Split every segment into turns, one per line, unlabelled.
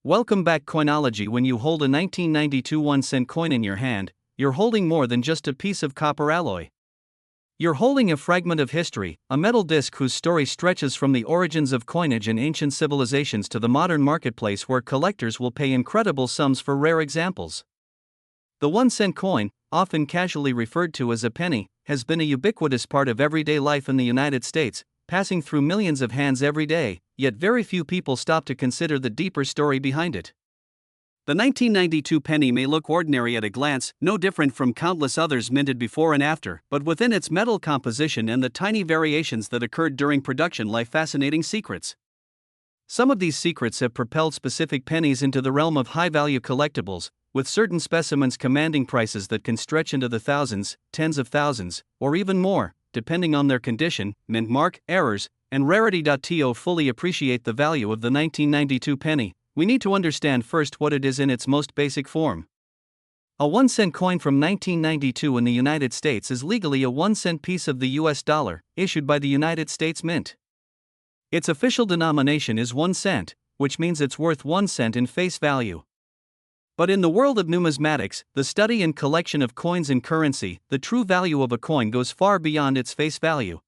Welcome back, Coinology. When you hold a 1992 1-cent coin in your hand, you're holding more than just a piece of copper alloy. You're holding a fragment of history, a metal disc whose story stretches from the origins of coinage in ancient civilizations to the modern marketplace where collectors will pay incredible sums for rare examples. The 1-cent coin, often casually referred to as a penny, has been a ubiquitous part of everyday life in the United States, passing through millions of hands every day, yet very few people stop to consider the deeper story behind it. The 1992 penny may look ordinary at a glance, no different from countless others minted before and after, but within its metal composition and the tiny variations that occurred during production lie fascinating secrets. Some of these secrets have propelled specific pennies into the realm of high-value collectibles, with certain specimens commanding prices that can stretch into the thousands, tens of thousands, or even more, depending on their condition, mint mark, errors, and rarity. To fully appreciate the value of the 1992 penny, we need to understand first what it is in its most basic form. A 1-cent coin from 1992 in the United States is legally a 1-cent piece of the US dollar, issued by the United States Mint. Its official denomination is 1 cent, which means it's worth 1 cent in face value. But in the world of numismatics, the study and collection of coins and currency, the true value of a coin goes far beyond its face value.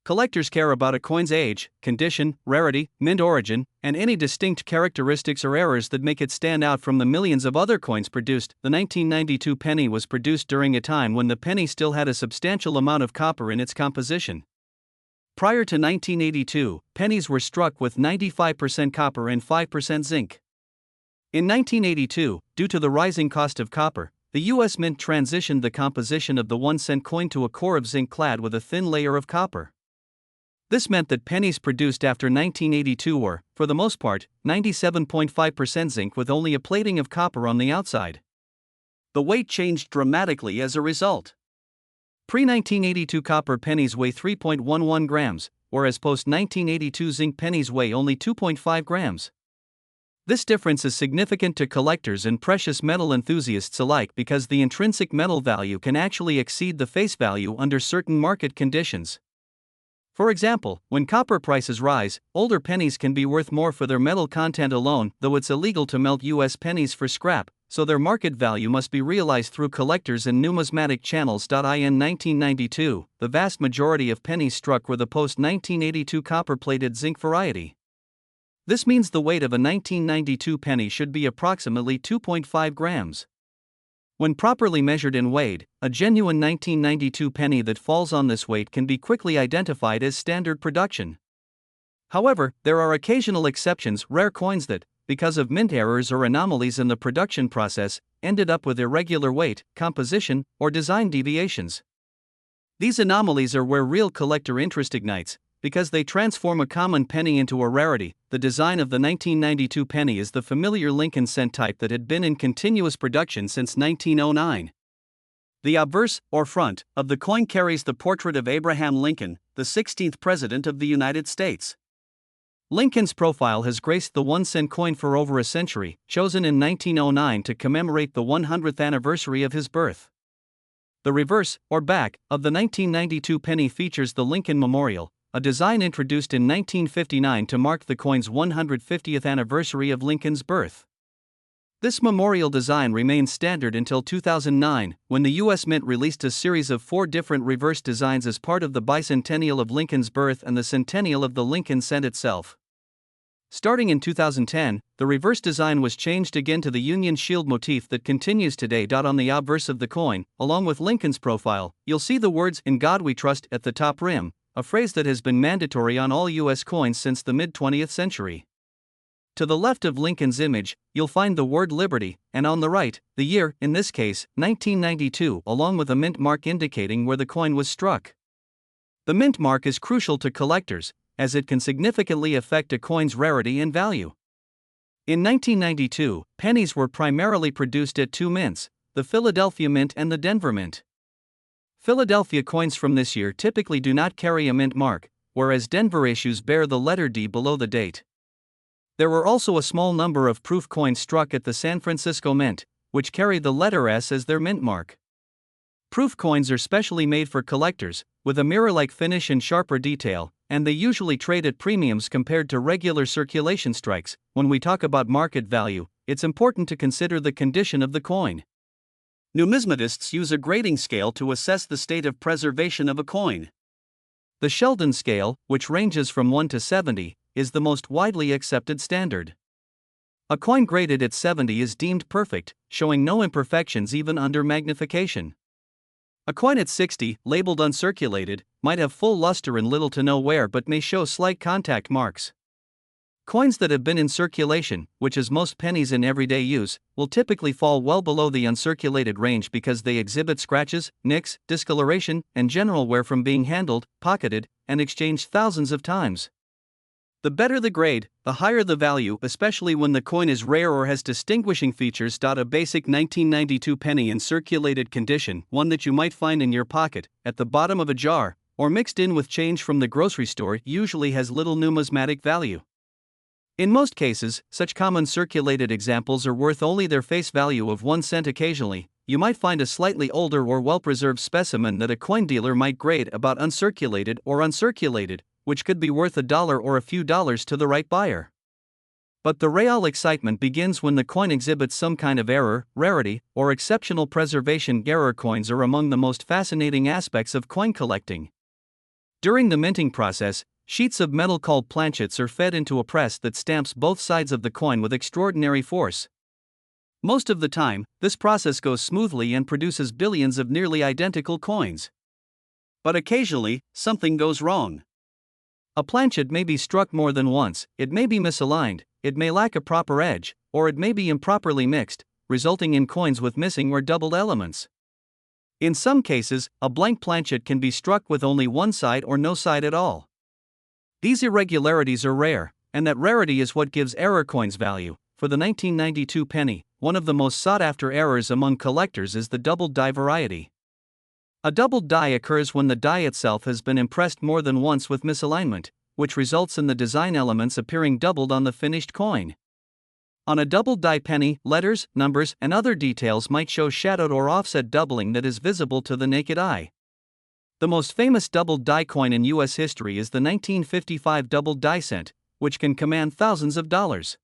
Collectors care about a coin's age, condition, rarity, mint origin, and any distinct characteristics or errors that make it stand out from the millions of other coins produced. The 1992 penny was produced during a time when the penny still had a substantial amount of copper in its composition. Prior to 1982, pennies were struck with 95% copper and 5% zinc. In 1982, due to the rising cost of copper, the U.S. Mint transitioned the composition of the 1-cent coin to a core of zinc clad with a thin layer of copper. This meant that pennies produced after 1982 were, for the most part, 97.5% zinc with only a plating of copper on the outside. The weight changed dramatically as a result. Pre-1982 copper pennies weigh 3.11 grams, whereas post-1982 zinc pennies weigh only 2.5 grams. This difference is significant to collectors and precious metal enthusiasts alike because the intrinsic metal value can actually exceed the face value under certain market conditions. For example, when copper prices rise, older pennies can be worth more for their metal content alone, though it's illegal to melt US pennies for scrap, so their market value must be realized through collectors and numismatic channels. In 1992, the vast majority of pennies struck were the post-1982 copper-plated zinc variety. This means the weight of a 1992 penny should be approximately 2.5 grams. When properly measured and weighed, a genuine 1992 penny that falls on this weight can be quickly identified as standard production. However, there are occasional exceptions, rare coins that, because of mint errors or anomalies in the production process, ended up with irregular weight, composition, or design deviations. These anomalies are where real collector interest ignites, because they transform a common penny into a rarity. The design of the 1992 penny is the familiar Lincoln cent type that had been in continuous production since 1909. The obverse, or front, of the coin carries the portrait of Abraham Lincoln, the 16th President of the United States. Lincoln's profile has graced the 1-cent coin for over a century, chosen in 1909 to commemorate the 100th anniversary of his birth. The reverse, or back, of the 1992 penny features the Lincoln Memorial, a design introduced in 1959 to mark the coin's 150th anniversary of Lincoln's birth. This memorial design remained standard until 2009, when the U.S. Mint released a series of 4 different reverse designs as part of the bicentennial of Lincoln's birth and the centennial of the Lincoln cent itself. Starting in 2010, the reverse design was changed again to the Union Shield motif that continues today. On the obverse of the coin, along with Lincoln's profile, you'll see the words "In God We Trust" at the top rim, a phrase that has been mandatory on all U.S. coins since the mid-20th century. To the left of Lincoln's image, you'll find the word Liberty, and on the right, the year, in this case, 1992, along with a mint mark indicating where the coin was struck. The mint mark is crucial to collectors, as it can significantly affect a coin's rarity and value. In 1992, pennies were primarily produced at 2 mints, the Philadelphia Mint and the Denver Mint. Philadelphia coins from this year typically do not carry a mint mark, whereas Denver issues bear the letter D below the date. There were also a small number of proof coins struck at the San Francisco Mint, which carry the letter S as their mint mark. Proof coins are specially made for collectors, with a mirror-like finish and sharper detail, and they usually trade at premiums compared to regular circulation strikes. When we talk about market value, it's important to consider the condition of the coin. Numismatists use a grading scale to assess the state of preservation of a coin. The Sheldon scale, which ranges from 1 to 70, is the most widely accepted standard. A coin graded at 70 is deemed perfect, showing no imperfections even under magnification. A coin at 60, labeled uncirculated, might have full luster and little to no wear but may show slight contact marks. Coins that have been in circulation, which is most pennies in everyday use, will typically fall well below the uncirculated range because they exhibit scratches, nicks, discoloration, and general wear from being handled, pocketed, and exchanged thousands of times. The better the grade, the higher the value, especially when the coin is rare or has distinguishing features. A basic 1992 penny in circulated condition, one that you might find in your pocket, at the bottom of a jar, or mixed in with change from the grocery store, usually has little numismatic value. In most cases, such common circulated examples are worth only their face value of 1 cent. Occasionally, you might find a slightly older or well-preserved specimen that a coin dealer might grade about uncirculated or uncirculated, which could be worth $1 or a few dollars to the right buyer. But the real excitement begins when the coin exhibits some kind of error, rarity, or exceptional preservation. Error coins are among the most fascinating aspects of coin collecting. During the minting process, sheets of metal called planchets are fed into a press that stamps both sides of the coin with extraordinary force. Most of the time, this process goes smoothly and produces billions of nearly identical coins. But occasionally, something goes wrong. A planchet may be struck more than once, it may be misaligned, it may lack a proper edge, or it may be improperly mixed, resulting in coins with missing or doubled elements. In some cases, a blank planchet can be struck with only one side or no side at all. These irregularities are rare, and that rarity is what gives error coins value. For the 1992 penny, one of the most sought-after errors among collectors is the doubled die variety. A doubled die occurs when the die itself has been impressed more than once with misalignment, which results in the design elements appearing doubled on the finished coin. On a doubled die penny, letters, numbers, and other details might show shadowed or offset doubling that is visible to the naked eye. The most famous doubled die coin in U.S. history is the 1955 doubled die cent, which can command thousands of dollars.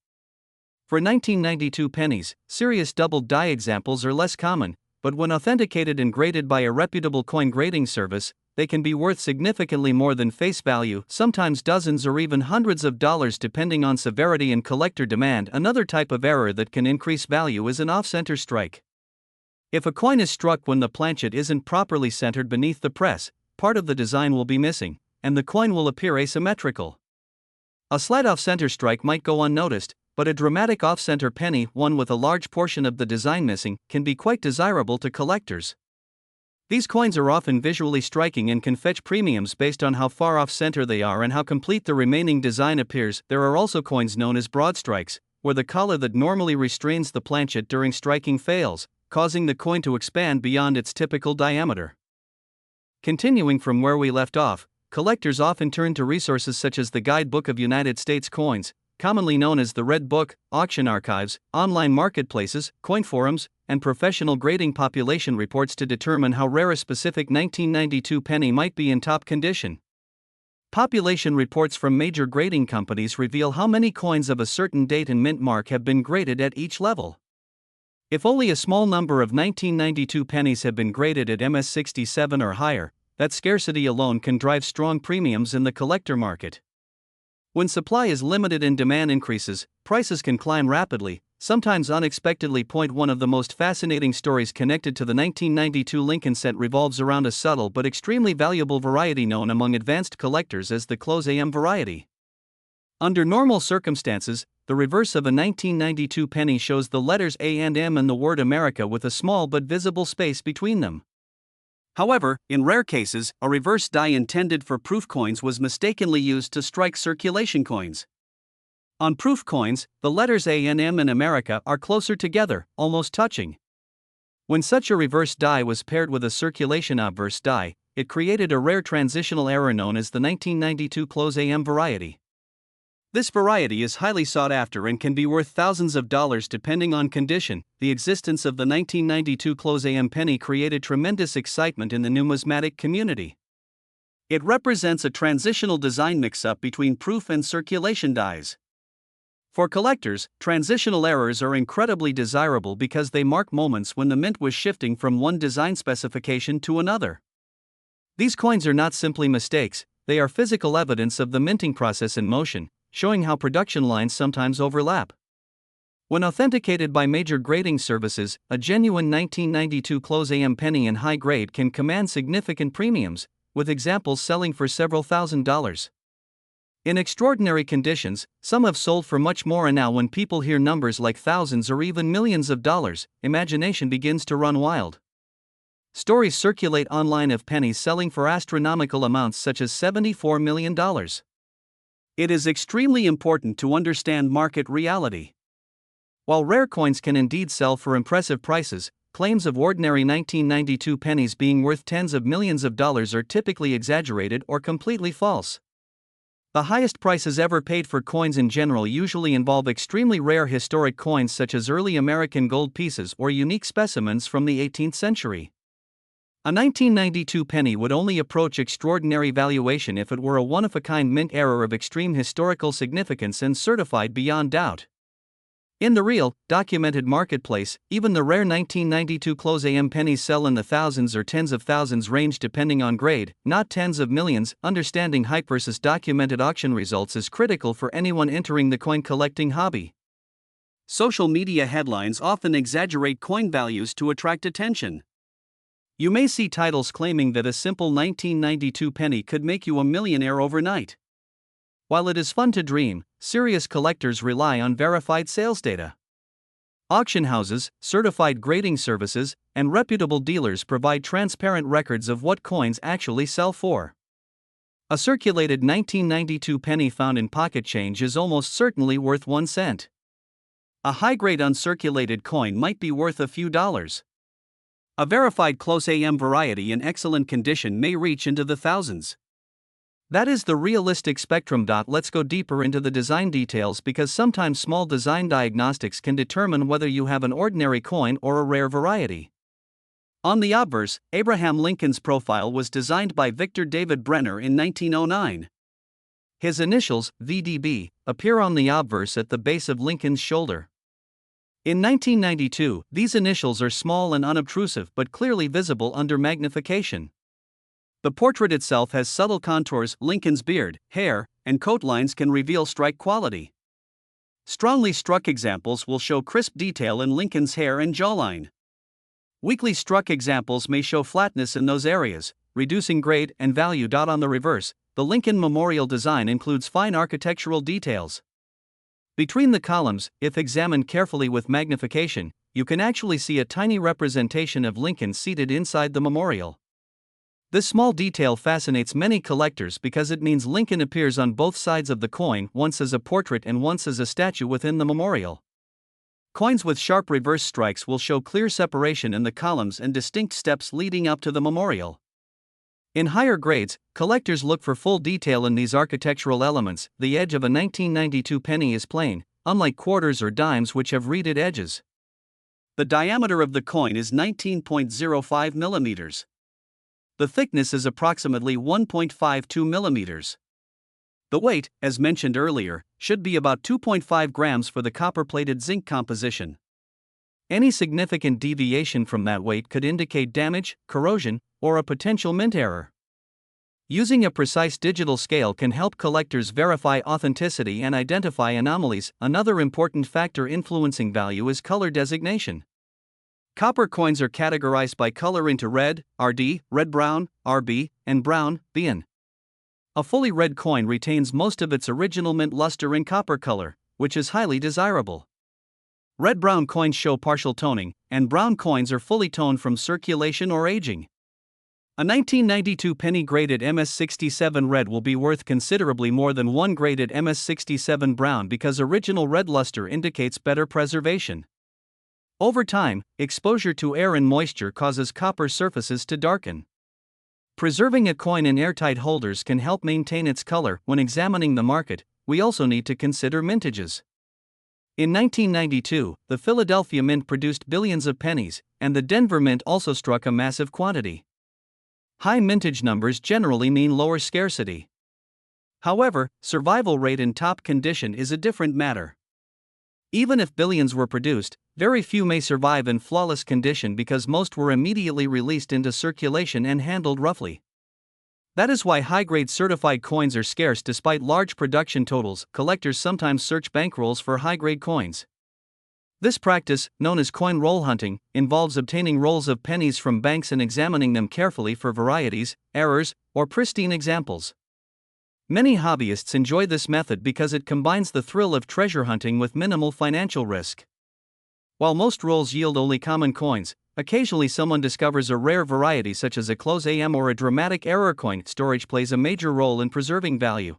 For 1992 pennies, serious doubled die examples are less common, but when authenticated and graded by a reputable coin grading service, they can be worth significantly more than face value, sometimes dozens or even hundreds of dollars depending on severity and collector demand. Another type of error that can increase value is an off-center strike. If a coin is struck when the planchet isn't properly centered beneath the press, part of the design will be missing, and the coin will appear asymmetrical. A slight off-center strike might go unnoticed, but a dramatic off-center penny, one with a large portion of the design missing, can be quite desirable to collectors. These coins are often visually striking and can fetch premiums based on how far off-center they are and how complete the remaining design appears. There are also coins known as broad strikes, where the collar that normally restrains the planchet during striking fails, causing the coin to expand beyond its typical diameter. Continuing from where we left off, collectors often turn to resources such as the Guidebook of United States Coins, commonly known as the Red Book, auction archives, online marketplaces, coin forums, and professional grading population reports to determine how rare a specific 1992 penny might be in top condition. Population reports from major grading companies reveal how many coins of a certain date and mint mark have been graded at each level. If only a small number of 1992 pennies have been graded at MS67 or higher, that scarcity alone can drive strong premiums in the collector market. When supply is limited and demand increases, prices can climb rapidly, sometimes unexpectedly. One of the most fascinating stories connected to the 1992 Lincoln cent revolves around a subtle but extremely valuable variety known among advanced collectors as the close AM variety. Under normal circumstances, the reverse of a 1992 penny shows the letters A and M and the word America with a small but visible space between them. However, in rare cases, a reverse die intended for proof coins was mistakenly used to strike circulation coins. On proof coins, the letters A and M in America are closer together, almost touching. When such a reverse die was paired with a circulation obverse die, it created a rare transitional error known as the 1992 close AM variety. This variety is highly sought after and can be worth thousands of dollars depending on condition. The existence of the 1992 close AM penny created tremendous excitement in the numismatic community. It represents a transitional design mix-up between proof and circulation dies. For collectors, transitional errors are incredibly desirable because they mark moments when the mint was shifting from one design specification to another. These coins are not simply mistakes, they are physical evidence of the minting process in motion, showing how production lines sometimes overlap. When authenticated by major grading services, a genuine 1992 close AM penny in high grade can command significant premiums, with examples selling for several $1,000s. In extraordinary conditions, some have sold for much more, and now when people hear numbers like thousands or even millions of dollars, imagination begins to run wild. Stories circulate online of pennies selling for astronomical amounts such as $74 million. It is extremely important to understand market reality. While rare coins can indeed sell for impressive prices, claims of ordinary 1992 pennies being worth tens of millions of dollars are typically exaggerated or completely false. The highest prices ever paid for coins in general usually involve extremely rare historic coins such as early American gold pieces or unique specimens from the 18th century. A 1992 penny would only approach extraordinary valuation if it were a one-of-a-kind mint error of extreme historical significance and certified beyond doubt. In the real, documented marketplace, even the rare 1992 close AM pennies sell in the thousands or tens of thousands range depending on grade, not tens of millions. Understanding hype versus documented auction results is critical for anyone entering the coin collecting hobby. Social media headlines often exaggerate coin values to attract attention. You may see titles claiming that a simple 1992 penny could make you a millionaire overnight. While it is fun to dream, serious collectors rely on verified sales data. Auction houses, certified grading services, and reputable dealers provide transparent records of what coins actually sell for. A circulated 1992 penny found in pocket change is almost certainly worth 1 cent. A high-grade uncirculated coin might be worth a few dollars. A verified close AM variety in excellent condition may reach into the thousands. That is the realistic spectrum. Let's go deeper into the design details because sometimes small design diagnostics can determine whether you have an ordinary coin or a rare variety. On the obverse, Abraham Lincoln's profile was designed by Victor David Brenner in 1909. His initials, VDB, appear on the obverse at the base of Lincoln's shoulder. In 1992, these initials are small and unobtrusive but clearly visible under magnification. The portrait itself has subtle contours. Lincoln's beard, hair, and coat lines can reveal strike quality. Strongly struck examples will show crisp detail in Lincoln's hair and jawline. Weakly struck examples may show flatness in those areas, reducing grade and value. On the reverse, the Lincoln Memorial design includes fine architectural details. Between the columns, if examined carefully with magnification, you can actually see a tiny representation of Lincoln seated inside the memorial. This small detail fascinates many collectors because it means Lincoln appears on both sides of the coin, once as a portrait and once as a statue within the memorial. Coins with sharp reverse strikes will show clear separation in the columns and distinct steps leading up to the memorial. In higher grades, collectors look for full detail in these architectural elements. The edge of a 1992 penny is plain, unlike quarters or dimes which have reeded edges. The diameter of the coin is 19.05 millimeters. The thickness is approximately 1.52 millimeters. The weight, as mentioned earlier, should be about 2.5 grams for the copper-plated zinc composition. Any significant deviation from that weight could indicate damage, corrosion, or a potential mint error. Using a precise digital scale can help collectors verify authenticity and identify anomalies. Another important factor influencing value is color designation. Copper coins are categorized by color into red, RD, red-brown, RB, and brown, BN. A fully red coin retains most of its original mint luster in copper color, which is highly desirable. Red-brown coins show partial toning, and brown coins are fully toned from circulation or aging. A 1992 penny graded MS67 red will be worth considerably more than one graded MS67 brown because original red luster indicates better preservation. Over time, exposure to air and moisture causes copper surfaces to darken. Preserving a coin in airtight holders can help maintain its color. When examining the market, we also need to consider mintages. In 1992, the Philadelphia Mint produced billions of pennies, and the Denver Mint also struck a massive quantity. High mintage numbers generally mean lower scarcity. However, survival rate in top condition is a different matter. Even if billions were produced, very few may survive in flawless condition because most were immediately released into circulation and handled roughly. That is why high-grade certified coins are scarce despite large production totals. Collectors sometimes search bankrolls for high-grade coins. This practice, known as coin roll hunting, involves obtaining rolls of pennies from banks and examining them carefully for varieties, errors, or pristine examples. Many hobbyists enjoy this method because it combines the thrill of treasure hunting with minimal financial risk. While most rolls yield only common coins, occasionally someone discovers a rare variety such as a close AM or a dramatic error coin. Storage plays a major role in preserving value.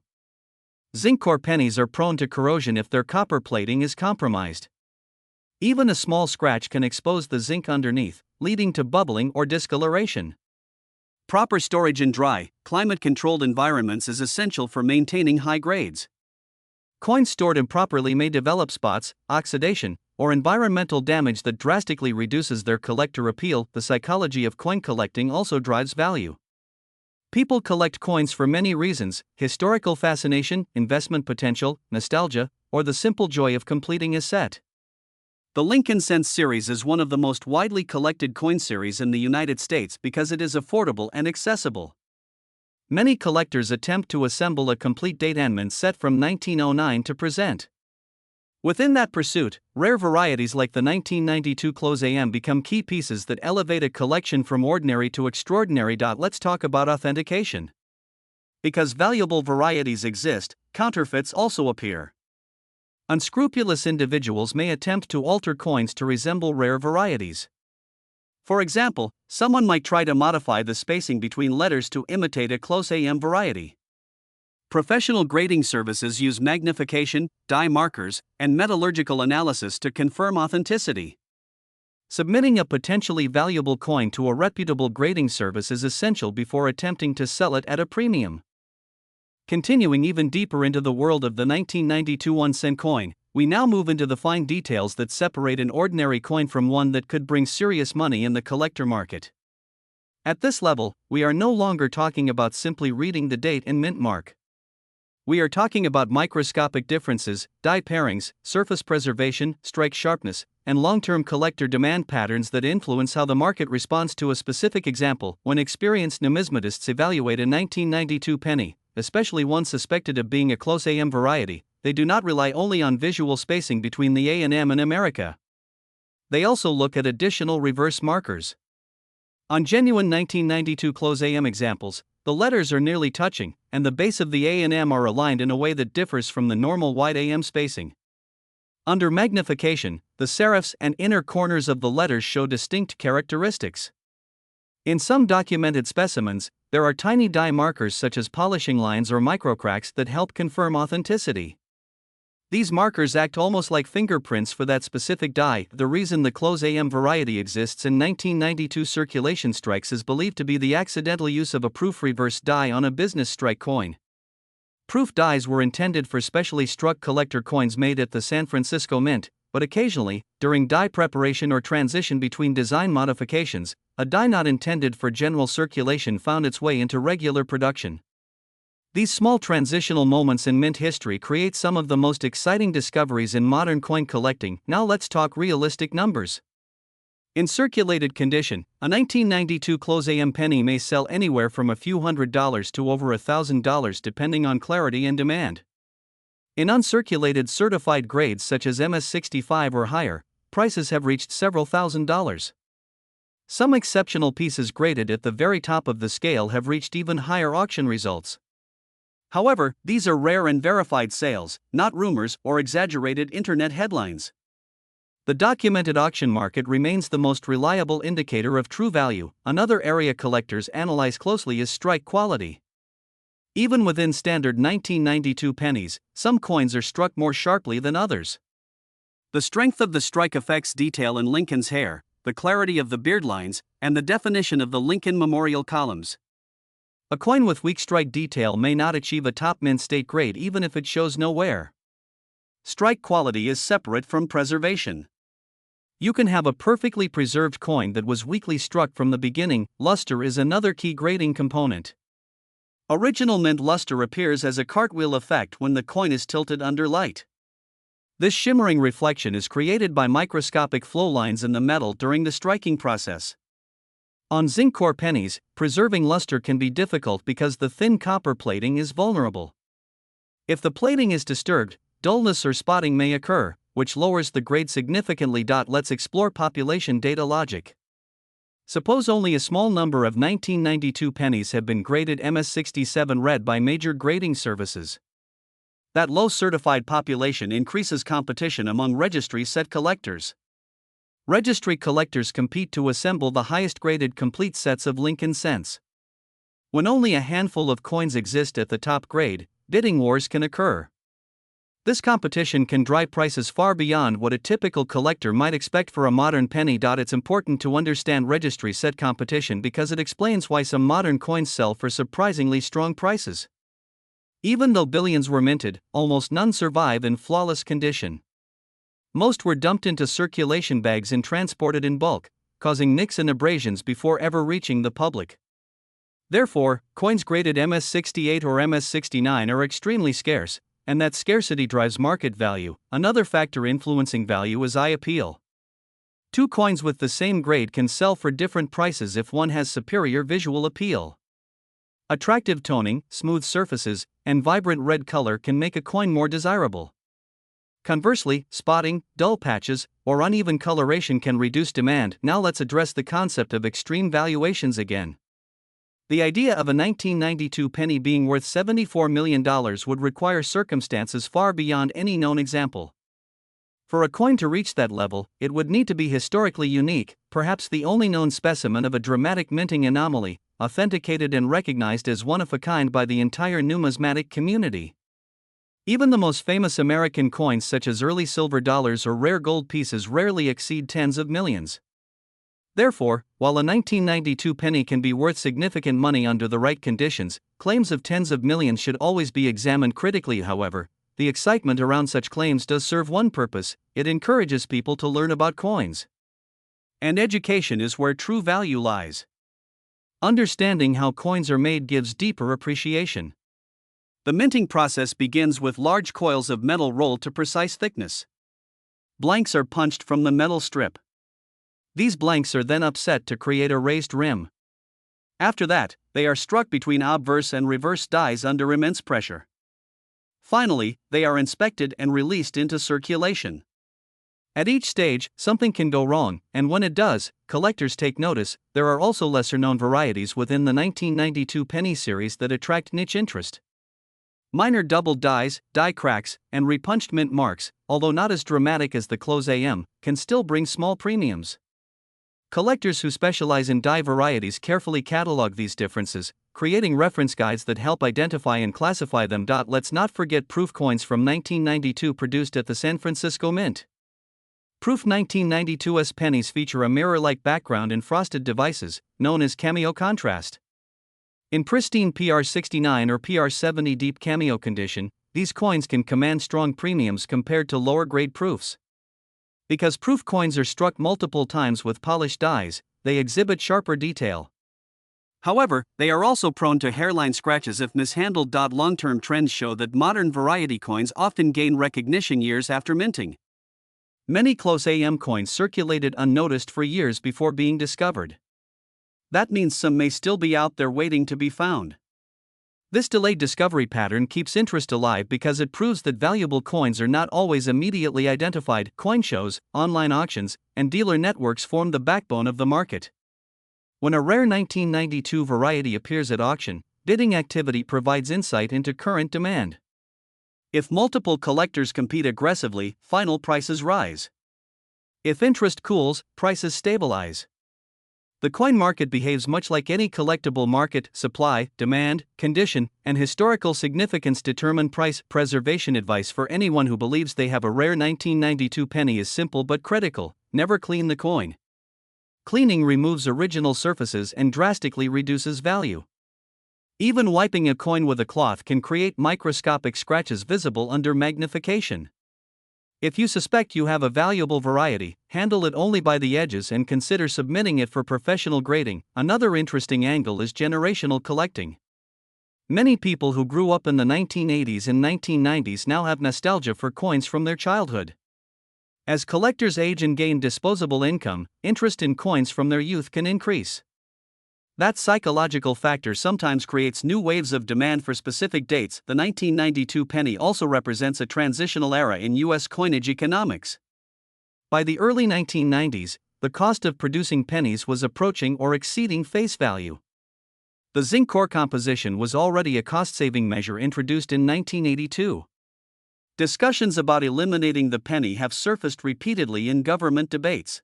Zinc core pennies are prone to corrosion if their copper plating is compromised. Even a small scratch can expose the zinc underneath, leading to bubbling or discoloration. Proper storage in dry, climate-controlled environments is essential for maintaining high grades. Coins stored improperly may develop spots, oxidation, or environmental damage that drastically reduces their collector appeal. The psychology of coin collecting also drives value. People collect coins for many reasons: historical fascination, investment potential, nostalgia, or the simple joy of completing a set. The Lincoln Cents series is one of the most widely collected coin series in the United States because it is affordable and accessible. Many collectors attempt to assemble a complete date-and mint set from 1909 to present. Within that pursuit, rare varieties like the 1992 Close AM become key pieces that elevate a collection from ordinary to extraordinary. Let's talk about authentication. Because valuable varieties exist, counterfeits also appear. Unscrupulous individuals may attempt to alter coins to resemble rare varieties. For example, someone might try to modify the spacing between letters to imitate a close AM variety. Professional grading services use magnification, dye markers, and metallurgical analysis to confirm authenticity. Submitting a potentially valuable coin to a reputable grading service is essential before attempting to sell it at a premium. Continuing even deeper into the world of the 1992 1-cent coin, we now move into the fine details that separate an ordinary coin from one that could bring serious money in the collector market. At this level, we are no longer talking about simply reading the date and mint mark. We are talking about microscopic differences, die pairings, surface preservation, strike sharpness, and long-term collector demand patterns that influence how the market responds to a specific example. When experienced numismatists evaluate a 1992 penny, especially one suspected of being a close AM variety, they do not rely only on visual spacing between the A and M in America. They also look at additional reverse markers. On genuine 1992 close AM examples, the letters are nearly touching, and the base of the A and M are aligned in a way that differs from the normal wide AM spacing. Under magnification, the serifs and inner corners of the letters show distinct characteristics. In some documented specimens, there are tiny die markers such as polishing lines or microcracks that help confirm authenticity. These markers act almost like fingerprints for that specific die. The reason the close AM variety exists in 1992 circulation strikes is believed to be the accidental use of a proof reverse die on a business strike coin. Proof dies were intended for specially struck collector coins made at the San Francisco Mint, but occasionally, during die preparation or transition between design modifications, a die not intended for general circulation found its way into regular production. These small transitional moments in mint history create some of the most exciting discoveries in modern coin collecting. Now let's talk realistic numbers. In circulated condition, a 1992 close AM penny may sell anywhere from a few $100s to over $1,000 depending on clarity and demand. In uncirculated certified grades such as MS65 or higher, prices have reached several $1,000s. Some exceptional pieces graded at the very top of the scale have reached even higher auction results. However, these are rare and verified sales, not rumors or exaggerated internet headlines. The documented auction market remains the most reliable indicator of true value. Another area collectors analyze closely is strike quality. Even within standard 1992 pennies, some coins are struck more sharply than others. The strength of the strike affects detail in Lincoln's hair, the clarity of the beard lines, and the definition of the Lincoln memorial columns. A coin with weak strike detail may not achieve a top mint state grade even if it shows no wear. Strike quality is separate from preservation. You can have a perfectly preserved coin that was weakly struck from the beginning. Luster is another key grading component. Original mint luster appears as a cartwheel effect when the coin is tilted under light. This shimmering reflection is created by microscopic flow lines in the metal during the striking process. On zinc core pennies, preserving luster can be difficult because the thin copper plating is vulnerable. If the plating is disturbed, dullness or spotting may occur, which lowers the grade significantly. Let's explore population data logic. Suppose only a small number of 1992 pennies have been graded MS67 red by major grading services. That low certified population increases competition among registry set collectors. Registry collectors compete to assemble the highest graded complete sets of Lincoln cents. When only a handful of coins exist at the top grade, bidding wars can occur. This competition can drive prices far beyond what a typical collector might expect for a modern penny. It's important to understand registry set competition because it explains why some modern coins sell for surprisingly strong prices. Even though billions were minted, almost none survive in flawless condition. Most were dumped into circulation bags and transported in bulk, causing nicks and abrasions before ever reaching the public. Therefore, coins graded MS68 or MS69 are extremely scarce, and that scarcity drives market value. Another factor influencing value is eye appeal. Two coins with the same grade can sell for different prices if one has superior visual appeal. Attractive toning, smooth surfaces, and vibrant red color can make a coin more desirable. Conversely, spotting, dull patches, or uneven coloration can reduce demand. Now let's address the concept of extreme valuations again. The idea of a 1992 penny being worth $74 million would require circumstances far beyond any known example. For a coin to reach that level, it would need to be historically unique, perhaps the only known specimen of a dramatic minting anomaly, authenticated and recognized as one of a kind by the entire numismatic community. Even the most famous American coins such as early silver dollars or rare gold pieces rarely exceed tens of millions. Therefore, while a 1992 penny can be worth significant money under the right conditions, claims of tens of millions should always be examined critically. However, the excitement around such claims does serve one purpose: it encourages people to learn about coins. And education is where true value lies. Understanding how coins are made gives deeper appreciation. The minting process begins with large coils of metal rolled to precise thickness. Blanks are punched from the metal strip. These blanks are then upset to create a raised rim. After that, they are struck between obverse and reverse dies under immense pressure. Finally, they are inspected and released into circulation. At each stage, something can go wrong, and when it does, collectors take notice. There are also lesser-known varieties within the 1992 penny series that attract niche interest. Minor doubled dies, die cracks, and repunched mint marks, although not as dramatic as the close AM, can still bring small premiums. Collectors who specialize in die varieties carefully catalog these differences, creating reference guides that help identify and classify them. Let's not forget proof coins from 1992 produced at the San Francisco Mint. Proof 1992's pennies feature a mirror-like background in frosted devices, known as cameo contrast. In pristine PR69 or PR70 deep cameo condition, these coins can command strong premiums compared to lower-grade proofs. Because proof coins are struck multiple times with polished dies, they exhibit sharper detail. However, they are also prone to hairline scratches if mishandled. Long-term trends show that modern variety coins often gain recognition years after minting. Many close AM coins circulated unnoticed for years before being discovered. That means some may still be out there waiting to be found. This delayed discovery pattern keeps interest alive because it proves that valuable coins are not always immediately identified. Coin shows, online auctions, and dealer networks form the backbone of the market. When a rare 1992 variety appears at auction, bidding activity provides insight into current demand. If multiple collectors compete aggressively, final prices rise. If interest cools, prices stabilize. The coin market behaves much like any collectible market. Supply, demand, condition, and historical significance determine price. Preservation advice for anyone who believes they have a rare 1992 penny is simple but critical: never clean the coin. Cleaning removes original surfaces and drastically reduces value. Even wiping a coin with a cloth can create microscopic scratches visible under magnification. If you suspect you have a valuable variety, handle it only by the edges and consider submitting it for professional grading. Another interesting angle is generational collecting. Many people who grew up in the 1980s and 1990s now have nostalgia for coins from their childhood. As collectors age and gain disposable income, interest in coins from their youth can increase. That psychological factor sometimes creates new waves of demand for specific dates. The 1992 penny also represents a transitional era in U.S. coinage economics. By the early 1990s, the cost of producing pennies was approaching or exceeding face value. The zinc core composition was already a cost-saving measure introduced in 1982. Discussions about eliminating the penny have surfaced repeatedly in government debates.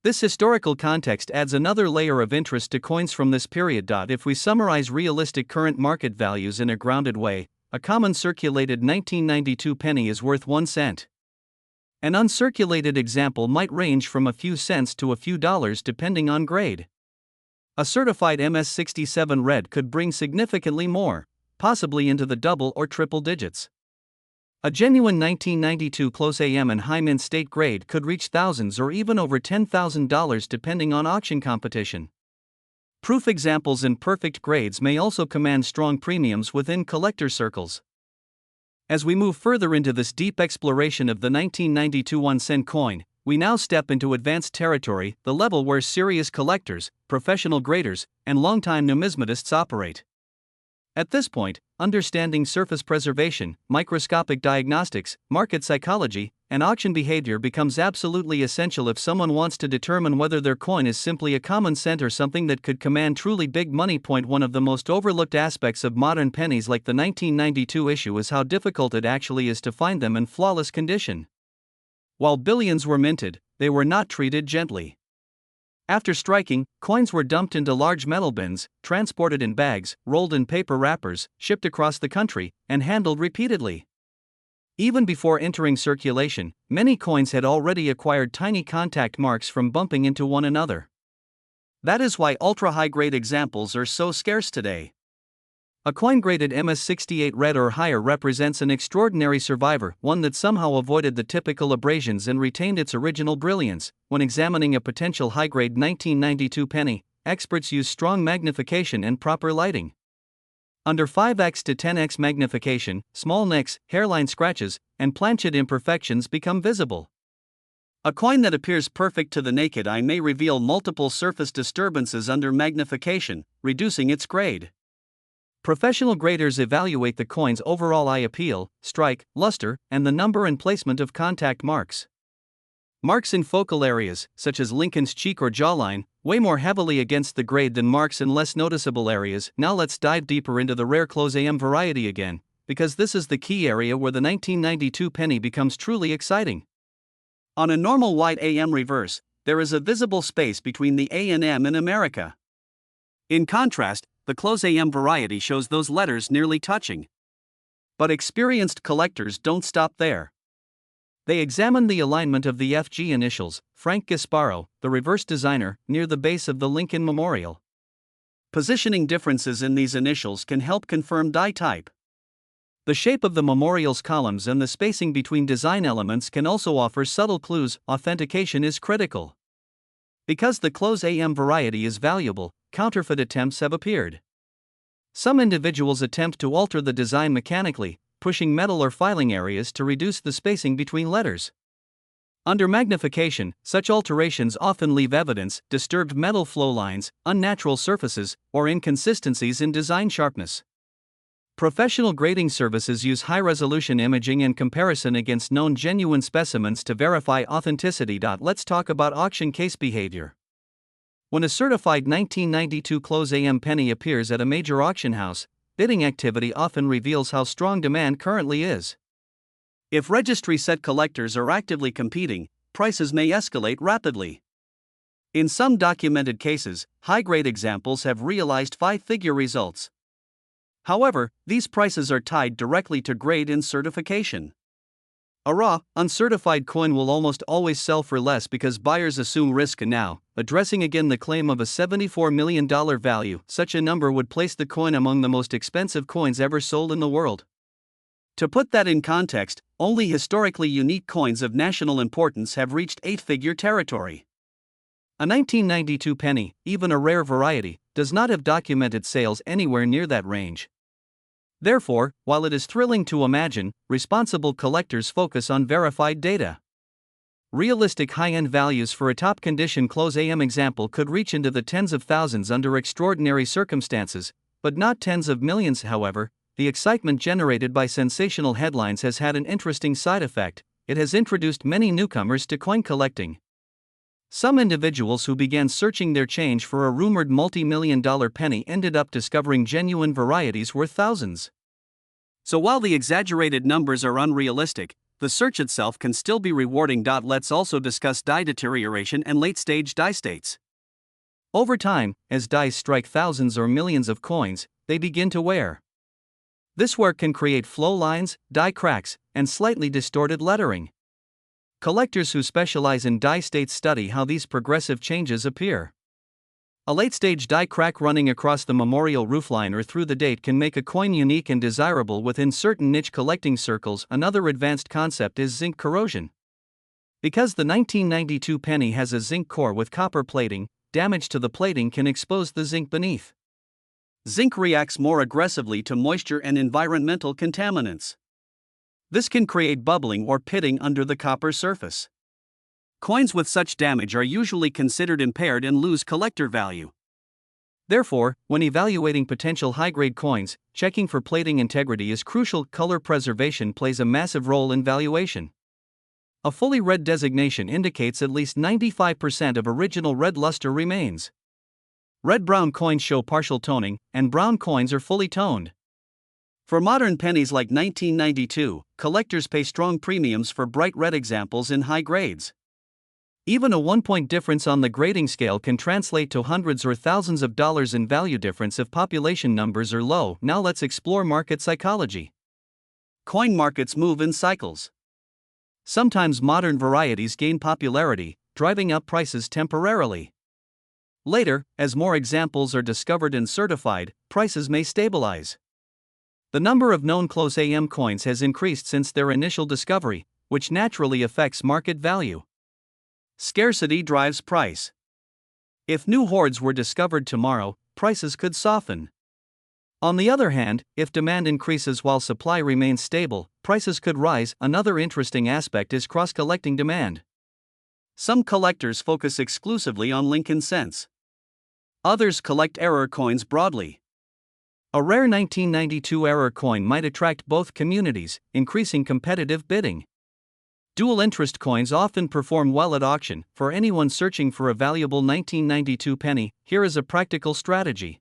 This historical context adds another layer of interest to coins from this period. If we summarize realistic current market values in a grounded way, a common circulated 1992 penny is worth 1 cent. An uncirculated example might range from a few cents to a few dollars depending on grade. A certified MS67 red could bring significantly more, possibly into the double or triple digits. A genuine 1992 close AM and high mint state grade could reach thousands or even over $10,000 depending on auction competition. Proof examples in perfect grades may also command strong premiums within collector circles. As we move further into this deep exploration of the 1992 1-cent coin, we now step into advanced territory, the level where serious collectors, professional graders, and longtime numismatists operate. At this point, understanding surface preservation, microscopic diagnostics, market psychology, and auction behavior becomes absolutely essential if someone wants to determine whether their coin is simply a common cent or something that could command truly big money. One of the most overlooked aspects of modern pennies like the 1992 issue is how difficult it actually is to find them in flawless condition. While billions were minted, they were not treated gently. After striking, coins were dumped into large metal bins, transported in bags, rolled in paper wrappers, shipped across the country, and handled repeatedly. Even before entering circulation, many coins had already acquired tiny contact marks from bumping into one another. That is why ultra-high-grade examples are so scarce today. A coin graded MS68 red or higher represents an extraordinary survivor, one that somehow avoided the typical abrasions and retained its original brilliance. When examining a potential high-grade 1992 penny, experts use strong magnification and proper lighting. Under 5x to 10x magnification, small nicks, hairline scratches, and planchet imperfections become visible. A coin that appears perfect to the naked eye may reveal multiple surface disturbances under magnification, reducing its grade. Professional graders evaluate the coin's overall eye appeal, strike, luster, and the number and placement of contact marks. Marks in focal areas, such as Lincoln's cheek or jawline, weigh more heavily against the grade than marks in less noticeable areas. Now let's dive deeper into the rare close AM variety again, because this is the key area where the 1992 penny becomes truly exciting. On a normal white AM reverse, there is a visible space between the A and M in America. In contrast, the close AM variety shows those letters nearly touching. But experienced collectors don't stop there. They examine the alignment of the FG initials, Frank Gasparo, the reverse designer, near the base of the Lincoln Memorial. Positioning differences in these initials can help confirm die type. The shape of the memorial's columns and the spacing between design elements can also offer subtle clues. Authentication is critical. Because the close AM variety is valuable, counterfeit attempts have appeared. Some individuals attempt to alter the design mechanically, pushing metal or filing areas to reduce the spacing between letters. Under magnification, such alterations often leave evidence: disturbed metal flow lines, unnatural surfaces, or inconsistencies in design sharpness. Professional grading services use high-resolution imaging and comparison against known genuine specimens to verify authenticity. Let's talk about auction case behavior. When a certified 1992 close AM penny appears at a major auction house, bidding activity often reveals how strong demand currently is. If registry-set collectors are actively competing, prices may escalate rapidly. In some documented cases, high-grade examples have realized five-figure results. However, these prices are tied directly to grade and certification. A raw, uncertified coin will almost always sell for less because buyers assume risk. Now, addressing again the claim of a $74 million value, such a number would place the coin among the most expensive coins ever sold in the world. To put that in context, only historically unique coins of national importance have reached 8-figure territory. A 1992 penny, even a rare variety, does not have documented sales anywhere near that range. Therefore, while it is thrilling to imagine, responsible collectors focus on verified data. Realistic high-end values for a top-condition close AM example could reach into the tens of thousands under extraordinary circumstances, but not tens of millions. However, the excitement generated by sensational headlines has had an interesting side effect: it has introduced many newcomers to coin collecting. Some individuals who began searching their change for a rumored multi-million-dollar penny ended up discovering genuine varieties worth thousands. So while the exaggerated numbers are unrealistic, the search itself can still be rewarding. Let's also discuss die deterioration and late-stage die states. Over time, as dies strike thousands or millions of coins, they begin to wear. This wear can create flow lines, die cracks, and slightly distorted lettering. Collectors who specialize in die states study how these progressive changes appear. A late-stage die crack running across the memorial roofline or through the date can make a coin unique and desirable within certain niche collecting circles. Another advanced concept is zinc corrosion. Because the 1992 penny has a zinc core with copper plating, damage to the plating can expose the zinc beneath. Zinc reacts more aggressively to moisture and environmental contaminants. This can create bubbling or pitting under the copper surface. Coins with such damage are usually considered impaired and lose collector value. Therefore, when evaluating potential high-grade coins, checking for plating integrity is crucial. Color preservation plays a massive role in valuation. A fully red designation indicates at least 95% of original red luster remains. Red-brown coins show partial toning, and brown coins are fully toned. For modern pennies like 1992, collectors pay strong premiums for bright red examples in high grades. Even a 1-point difference on the grading scale can translate to hundreds or thousands of dollars in value difference if population numbers are low. Now let's explore market psychology. Coin markets move in cycles. Sometimes modern varieties gain popularity, driving up prices temporarily. Later, as more examples are discovered and certified, prices may stabilize. The number of known close AM coins has increased since their initial discovery, which naturally affects market value. Scarcity drives price. If new hoards were discovered tomorrow, prices could soften. On the other hand, if demand increases while supply remains stable, prices could rise. Another interesting aspect is cross-collecting demand. Some collectors focus exclusively on Lincoln cents. Others collect error coins broadly. A rare 1992 error coin might attract both communities, increasing competitive bidding. Dual interest coins often perform well at auction. For anyone searching for a valuable 1992 penny, here is a practical strategy.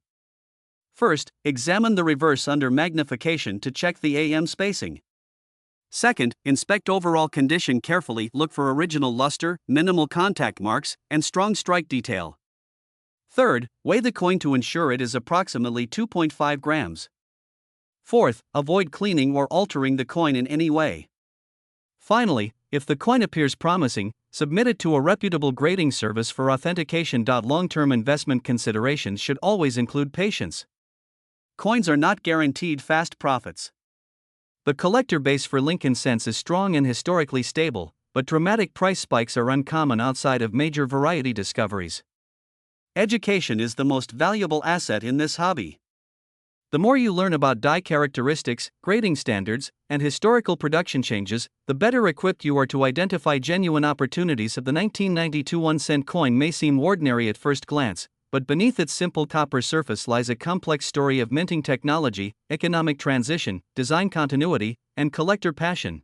First, examine the reverse under magnification to check the AM spacing. Second, inspect overall condition carefully. Look for original luster, minimal contact marks, and strong strike detail. Third, weigh the coin to ensure it is approximately 2.5 grams. Fourth, avoid cleaning or altering the coin in any way. Finally, if the coin appears promising, submit it to a reputable grading service for authentication. Long-term investment considerations should always include patience. Coins are not guaranteed fast profits. The collector base for Lincoln cents is strong and historically stable, but dramatic price spikes are uncommon outside of major variety discoveries. Education is the most valuable asset in this hobby. The more you learn about die characteristics, grading standards, and historical production changes, the better equipped you are to identify genuine opportunities. The 1992 1-cent coin may seem ordinary at first glance, but beneath its simple copper surface lies a complex story of minting technology, economic transition, design continuity, and collector passion.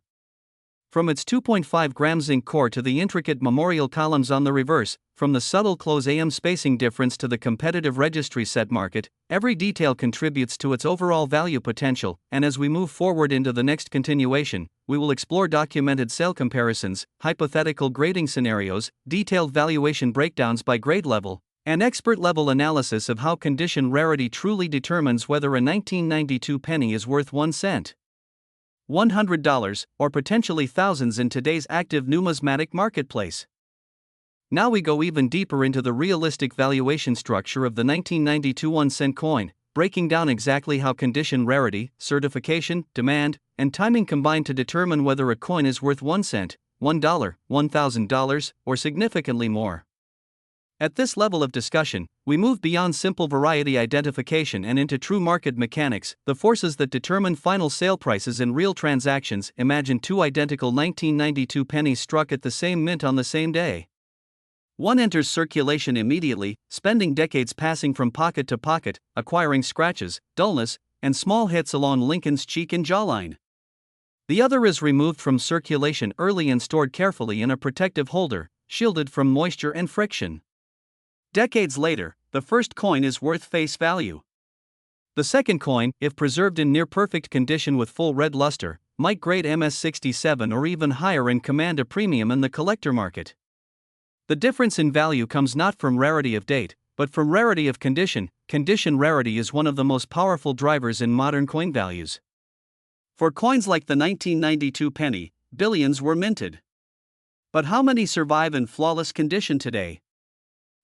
From its 2.5 gram zinc core to the intricate memorial columns on the reverse, from the subtle close AM spacing difference to the competitive registry set market, every detail contributes to its overall value potential. And as we move forward into the next continuation, we will explore documented sale comparisons, hypothetical grading scenarios, detailed valuation breakdowns by grade level, and expert-level analysis of how condition rarity truly determines whether a 1992 penny is worth 1 cent. $100, or potentially thousands in today's active numismatic marketplace. Now we go even deeper into the realistic valuation structure of the 1992 1-cent coin, breaking down exactly how condition, rarity, certification, demand, and timing combine to determine whether a coin is worth 1 cent, $1, $1,000, or significantly more. At this level of discussion, we move beyond simple variety identification and into true market mechanics, the forces that determine final sale prices in real transactions. Imagine two identical 1992 pennies struck at the same mint on the same day. One enters circulation immediately, spending decades passing from pocket to pocket, acquiring scratches, dullness, and small hits along Lincoln's cheek and jawline. The other is removed from circulation early and stored carefully in a protective holder, shielded from moisture and friction. Decades later, the first coin is worth face value. The second coin, if preserved in near-perfect condition with full red luster, might grade MS67 or even higher and command a premium in the collector market. The difference in value comes not from rarity of date, but from rarity of condition. Condition rarity is one of the most powerful drivers in modern coin values. For coins like the 1992 penny, billions were minted. But how many survive in flawless condition today?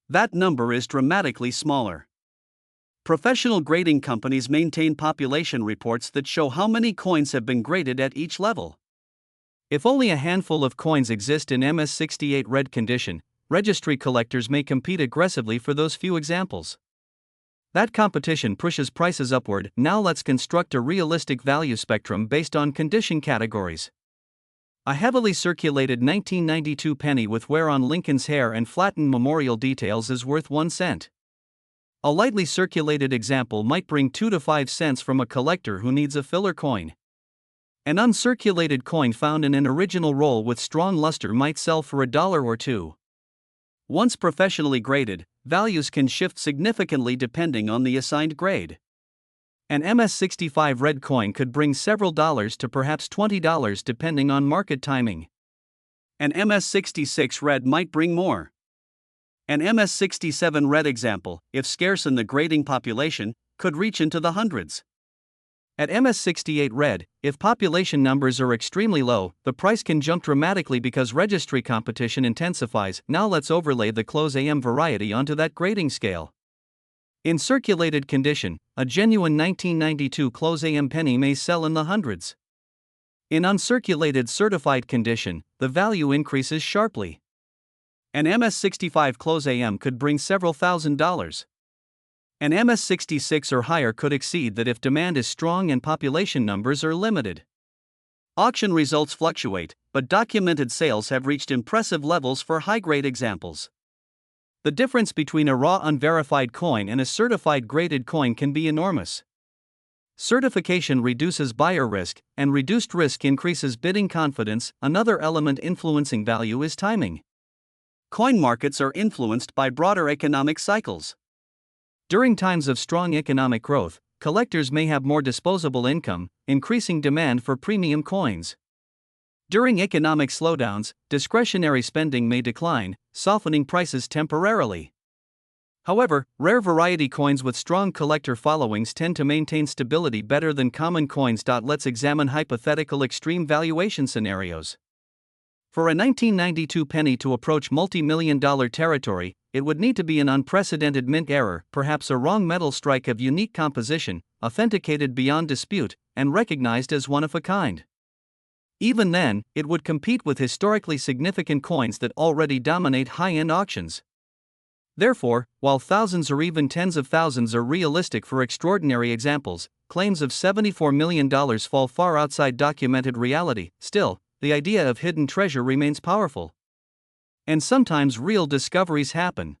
That number is dramatically smaller. Professional grading companies maintain population reports that show how many coins have been graded at each level. If only a handful of coins exist in MS68 red condition, registry collectors may compete aggressively for those few examples. That competition pushes prices upward. Now let's construct a realistic value spectrum based on condition categories. A heavily circulated 1992 penny with wear on Lincoln's hair and flattened memorial details is worth 1 cent. A lightly circulated example might bring 2 to 5 cents from a collector who needs a filler coin. An uncirculated coin found in an original roll with strong luster might sell for $1 or $2. Once professionally graded, values can shift significantly depending on the assigned grade. An MS65 red coin could bring several dollars to perhaps $20 depending on market timing. An MS66 red might bring more. An MS67 red example, if scarce in the grading population, could reach into the hundreds. At MS68 red, if population numbers are extremely low, the price can jump dramatically because registry competition intensifies. Now let's overlay the close AM variety onto that grading scale. In circulated condition, a genuine 1992 close AM penny may sell in the hundreds. In uncirculated certified condition, the value increases sharply. An MS65 close AM could bring several $1,000s. An MS66 or higher could exceed that if demand is strong and population numbers are limited. Auction results fluctuate, but documented sales have reached impressive levels for high-grade examples. The difference between a raw unverified coin and a certified graded coin can be enormous. Certification reduces buyer risk, and reduced risk increases bidding confidence. Another element influencing value is timing. Coin markets are influenced by broader economic cycles. During times of strong economic growth, collectors may have more disposable income, increasing demand for premium coins. During economic slowdowns, discretionary spending may decline, softening prices temporarily. However, rare variety coins with strong collector followings tend to maintain stability better than common coins. Let's examine hypothetical extreme valuation scenarios. For a 1992 penny to approach multi-million-dollar territory, it would need to be an unprecedented mint error, perhaps a wrong metal strike of unique composition, authenticated beyond dispute, and recognized as one of a kind. Even then, it would compete with historically significant coins that already dominate high-end auctions. Therefore, while thousands or even tens of thousands are realistic for extraordinary examples, claims of $74 million fall far outside documented reality. Still, the idea of hidden treasure remains powerful. And sometimes real discoveries happen.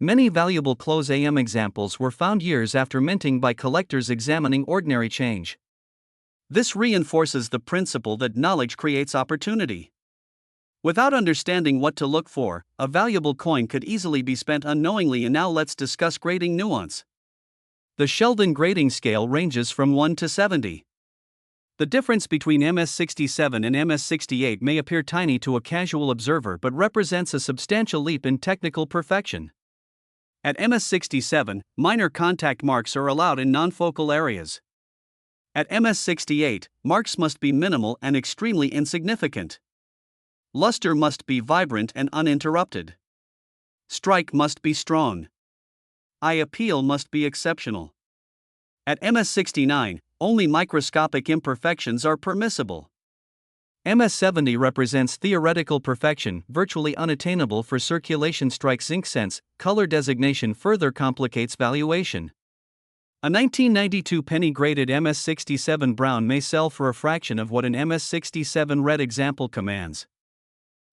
Many valuable close AM examples were found years after minting by collectors examining ordinary change. This reinforces the principle that knowledge creates opportunity. Without understanding what to look for, a valuable coin could easily be spent unknowingly. And now let's discuss grading nuance. The Sheldon grading scale ranges from 1 to 70. The difference between MS67 and MS68 may appear tiny to a casual observer but represents a substantial leap in technical perfection. At MS67, minor contact marks are allowed in non-focal areas. At MS68, marks must be minimal and extremely insignificant. Luster must be vibrant and uninterrupted. Strike must be strong. Eye appeal must be exceptional.
At MS69, only microscopic imperfections are permissible.
MS70 represents theoretical perfection, virtually unattainable for circulation strike zinc sense. Color designation further complicates valuation. A 1992 penny graded MS67 brown may sell for a fraction of what an MS67 red example commands.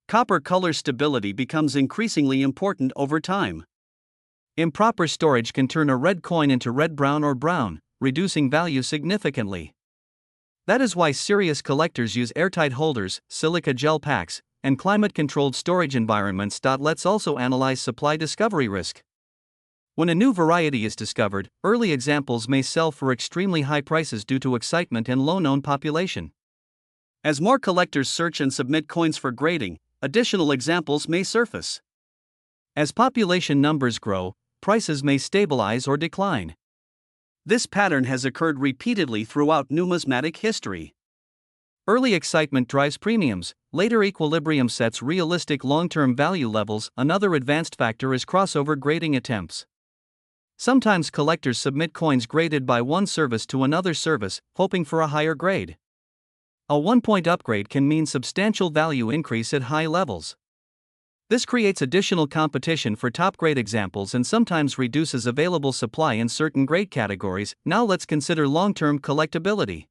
Copper color stability becomes increasingly important over time. Improper storage can turn a red coin into red brown or brown, reducing value significantly. That is why serious collectors use airtight holders, silica gel packs, and climate-controlled storage environments. Let's also analyze supply discovery risk. When a new variety is discovered, early examples may sell for extremely high prices due to excitement and low known population. As more collectors search and submit coins for grading, additional examples may surface. As population numbers grow, prices may stabilize or decline. This pattern has occurred repeatedly throughout numismatic history. Early excitement drives premiums, later equilibrium sets realistic long-term value levels. Another advanced factor is crossover grading attempts. Sometimes collectors submit coins graded by one service to another service, hoping for a higher grade. A 1-point upgrade can mean substantial value increase at high levels. This creates additional competition for top-grade examples and sometimes reduces available supply in certain grade categories. Now let's consider long-term collectability.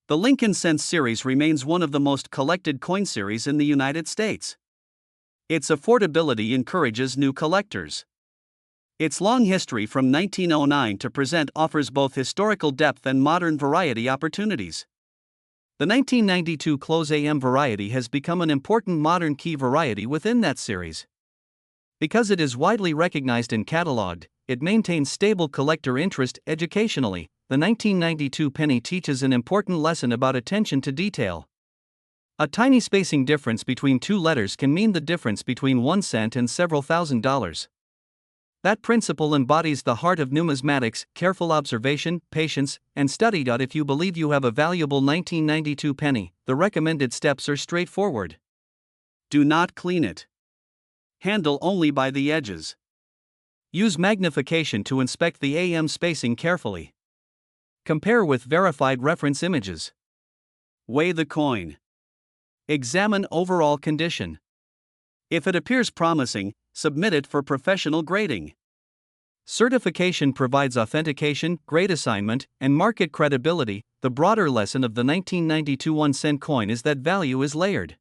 The Lincoln Cents series remains one of the most collected coin series in the United States. Its affordability encourages new collectors. Its long history from 1909 to present offers both historical depth and modern variety opportunities. The 1992 Close AM variety has become an important modern key variety within that series. Because it is widely recognized and cataloged, it maintains stable collector interest. Educationally, the 1992 penny teaches an important lesson about attention to detail. A tiny spacing difference between two letters can mean the difference between 1 cent and several $1,000s. That principle embodies the heart of numismatics: careful observation, patience, and study. If you believe you have a valuable 1992 penny, the recommended steps are straightforward.
Do not clean it. Handle only by the edges.
Use magnification to inspect the AM spacing carefully. Compare with verified reference images.
Weigh the coin.
Examine overall condition.
If it appears promising, submit it for professional grading.
Certification provides authentication, grade assignment, and market credibility. The broader lesson of the 1992 1-cent coin is that value is layered.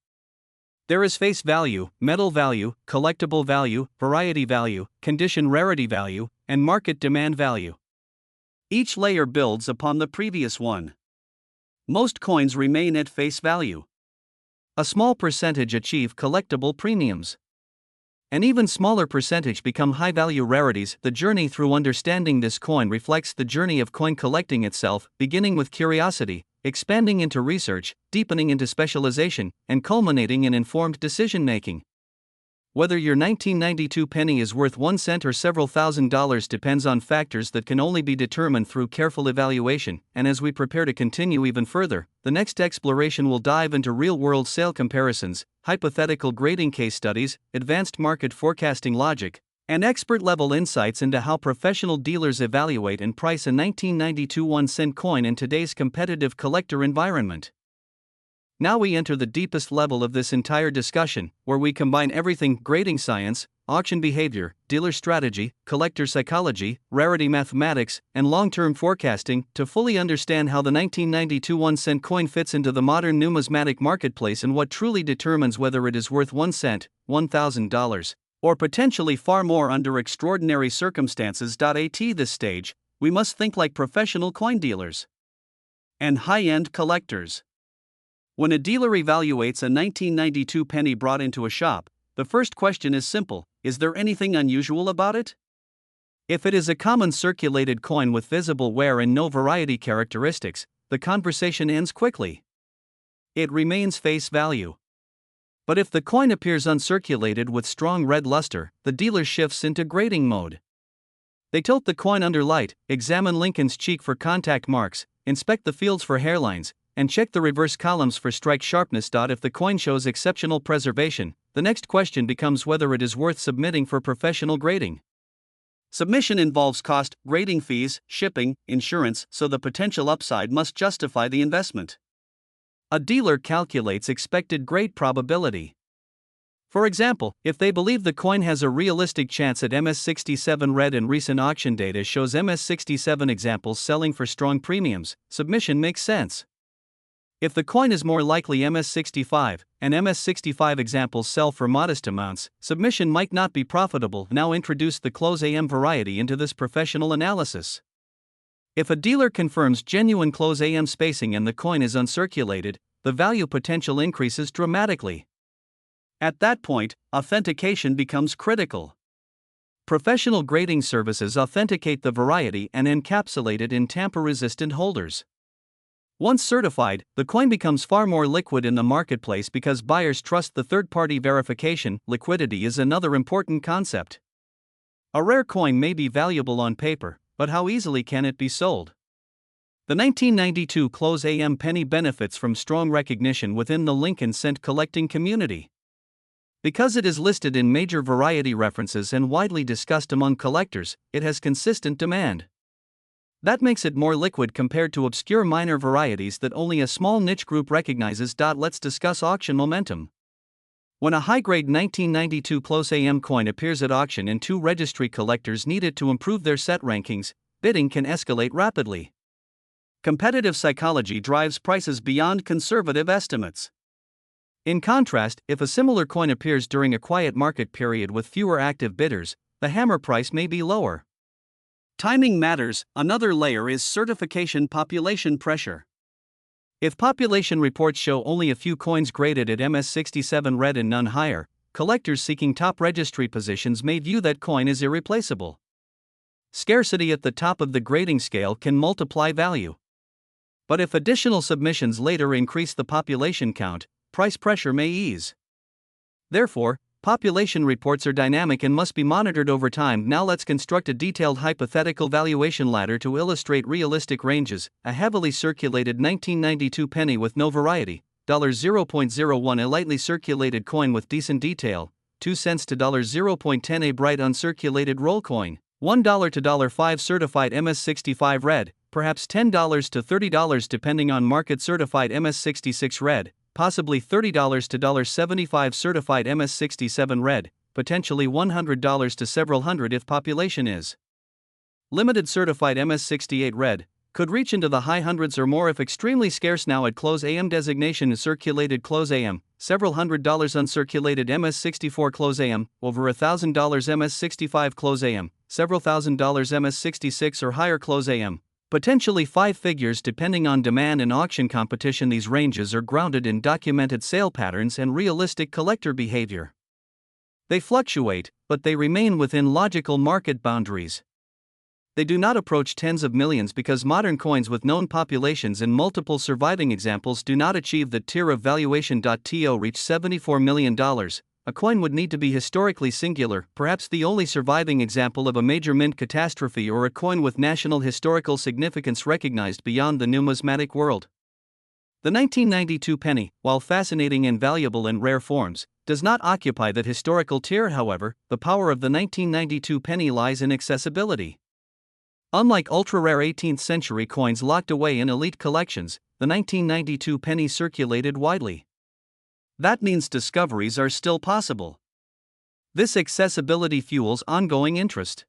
There is face value, metal value, collectible value, variety value, condition rarity value, and market demand value.
Each layer builds upon the previous one. Most coins remain at face value.
A small percentage achieve collectible premiums. An even smaller percentage become high-value rarities. The journey through understanding this coin reflects the journey of coin collecting itself, beginning with curiosity, expanding into research, deepening into specialization, and culminating in informed decision-making. Whether your 1992 penny is worth 1 cent or several $1,000s depends on factors that can only be determined through careful evaluation. And as we prepare to continue even further, the next exploration will dive into real-world sale comparisons, hypothetical grading case studies, advanced market forecasting logic, and expert-level insights into how professional dealers evaluate and price a 1992 1-cent coin in today's competitive collector environment. Now we enter the deepest level of this entire discussion, where we combine everything: grading science, auction behavior, dealer strategy, collector psychology, rarity mathematics, and long-term forecasting, to fully understand how the 1992 1-cent coin fits into the modern numismatic marketplace and what truly determines whether it is worth 1 cent, $1,000, or potentially far more under extraordinary circumstances. At this stage, we must think like professional coin dealers and high-end collectors. When a dealer evaluates a 1992 penny brought into a shop, the first question is simple: is there anything unusual about it? If it is a common circulated coin with visible wear and no variety characteristics, the conversation ends quickly. It remains face value. But if the coin appears uncirculated with strong red luster, the dealer shifts into grading mode. They tilt the coin under light, examine Lincoln's cheek for contact marks, inspect the fields for hairlines, and check the reverse columns for strike sharpness. If the coin shows exceptional preservation, the next question becomes whether it is worth submitting for professional grading.
Submission involves cost, grading fees, shipping, insurance, so the potential upside must justify the investment.
A dealer calculates expected grade probability. For example, if they believe the coin has a realistic chance at MS67 red and recent auction data shows MS67 examples selling for strong premiums, submission makes sense. If the coin is more likely MS65, and MS65 examples sell for modest amounts, submission might not be profitable. Now introduce the close AM variety into this professional analysis. If a dealer confirms genuine close AM spacing and the coin is uncirculated, the value potential increases dramatically. At that point, authentication becomes critical. Professional grading services authenticate the variety and encapsulate it in tamper-resistant holders. Once certified, the coin becomes far more liquid in the marketplace because buyers trust the third-party verification. Liquidity is another important concept. A rare coin may be valuable on paper, but how easily can it be sold? The 1992 close AM penny benefits from strong recognition within the Lincoln cent collecting community. Because it is listed in major variety references and widely discussed among collectors, it has consistent demand. That makes it more liquid compared to obscure minor varieties that only a small niche group recognizes. Let's discuss auction momentum. When a high-grade 1992 close AM coin appears at auction and two registry collectors need it to improve their set rankings, bidding can escalate rapidly. Competitive psychology drives prices beyond conservative estimates. In contrast, if a similar coin appears during a quiet market period with fewer active bidders, the hammer price may be lower.
Timing matters. Another layer is certification population pressure.
If population reports show only a few coins graded at MS67 red and none higher, collectors seeking top registry positions may view that coin as irreplaceable. Scarcity at the top of the grading scale can multiply value. But if additional submissions later increase the population count, price pressure may ease. Therefore, population reports are dynamic and must be monitored over time. Now let's construct a detailed hypothetical valuation ladder to illustrate realistic ranges. A heavily circulated 1992 penny with no variety, $0.01. A lightly circulated coin with decent detail, 2 cents to $0.10. A bright uncirculated roll coin, $1 to $5. Certified MS65 red, perhaps $10 to $30 depending on market. Certified MS66 red, possibly $30 to $75. Certified MS67 red, potentially $100 to several hundred if population is limited. Certified MS68 red, could reach into the high hundreds or more if extremely scarce. Now at close AM designation is circulated close AM, several $100. Uncirculated MS64 close AM, over $1,000. MS65 close AM, several $1,000. MS66 or higher close AM, potentially 5 figures depending on demand and auction competition. These ranges are grounded in documented sale patterns and realistic collector behavior. They fluctuate, but they remain within logical market boundaries. They do not approach tens of millions because modern coins with known populations and multiple surviving examples do not achieve the tier of valuation. To reach $74 million, a coin would need to be historically singular, perhaps the only surviving example of a major mint catastrophe, or a coin with national historical significance recognized beyond the numismatic world. The 1992 penny, while fascinating and valuable in rare forms, does not occupy that historical tier. However, the power of the 1992 penny lies in accessibility. Unlike ultra-rare 18th century coins locked away in elite collections, the 1992 penny circulated widely. That means discoveries are still possible. This accessibility fuels ongoing interest.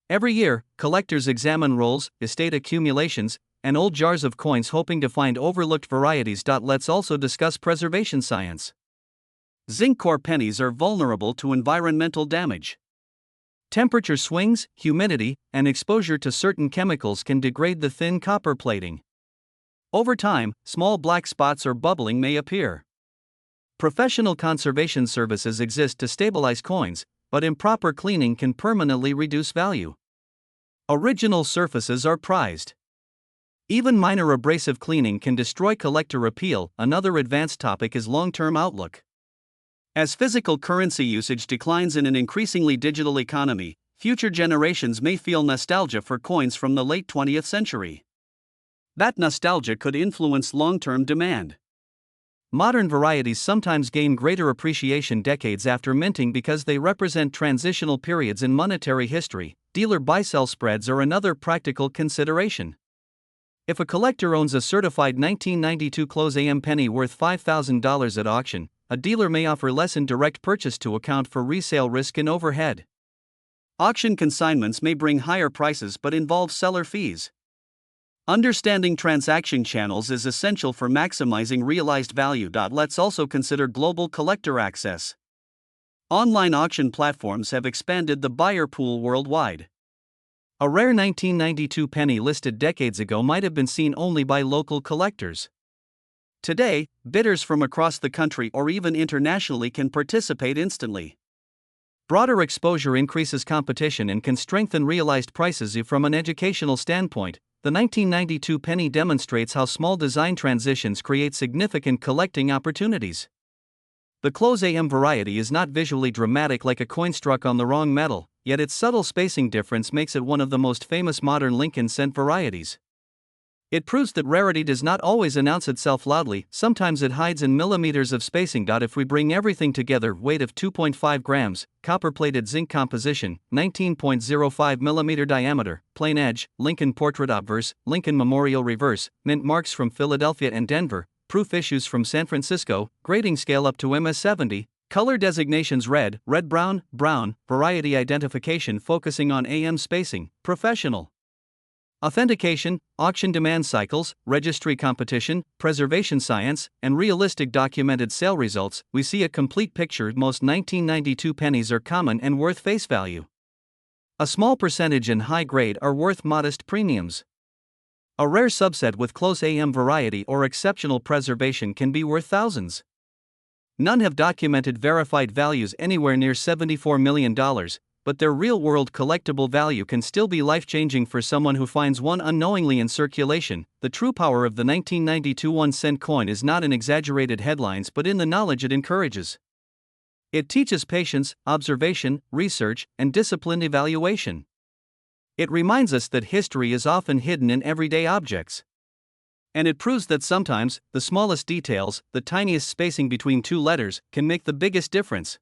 Every year, collectors examine rolls, estate accumulations, and old jars of coins hoping to find overlooked varieties. Let's also discuss preservation science. Zinc core pennies are vulnerable to environmental damage. Temperature swings, humidity, and exposure to certain chemicals can degrade the thin copper plating. Over time, small black spots or bubbling may appear. Professional conservation services exist to stabilize coins, but improper cleaning can permanently reduce value. Original surfaces are prized. Even minor abrasive cleaning can destroy collector appeal. Another advanced topic is long-term outlook. As physical currency usage declines in an increasingly digital economy, future generations may feel nostalgia for coins from the late 20th century. That nostalgia could influence long-term demand. Modern varieties sometimes gain greater appreciation decades after minting because they represent transitional periods in monetary history, dealer buy-sell spreads are another practical consideration. If a collector owns a certified 1992 close AM penny worth $5,000 at auction, a dealer may offer less in direct purchase to account for resale risk and overhead.
Auction consignments may bring higher prices but involve seller fees. Understanding transaction channels is essential for maximizing realized value. Let's also consider global collector access. Online auction platforms have expanded the buyer pool worldwide.
A rare 1992 penny listed decades ago might have been seen only by local collectors.
Today, bidders from across the country or even internationally can participate instantly.
Broader exposure increases competition and can strengthen realized prices. From an educational standpoint, the 1992 penny demonstrates how small design transitions create significant collecting opportunities. The close AM variety is not visually dramatic like a coin struck on the wrong metal, yet its subtle spacing difference makes it one of the most famous modern Lincoln cent varieties. It proves that rarity does not always announce itself loudly, sometimes it hides in millimeters of spacing. If we bring everything together, weight of 2.5 grams, copper-plated zinc composition, 19.05 mm diameter, plain edge, Lincoln portrait obverse, Lincoln memorial reverse, mint marks from Philadelphia and Denver, proof issues from San Francisco, grading scale up to MS-70, color designations red, red-brown, brown, variety identification focusing on AM spacing, professional. Authentication, auction demand cycles, registry competition, preservation science, and realistic documented sale results, we see a complete picture. Most 1992 pennies are common and worth face value. A small percentage in high grade are worth modest premiums. A rare subset with close AM variety or exceptional preservation can be worth thousands. None have documented verified values anywhere near $74 million, but their real-world collectible value can still be life-changing for someone who finds one unknowingly in circulation. The true power of the 1992 1-cent coin is not in exaggerated headlines but in the knowledge it encourages. It teaches patience, observation, research, and disciplined evaluation. It reminds us that history is often hidden in everyday objects. And it proves that sometimes, the smallest details, the tiniest spacing between two letters, can make the biggest difference.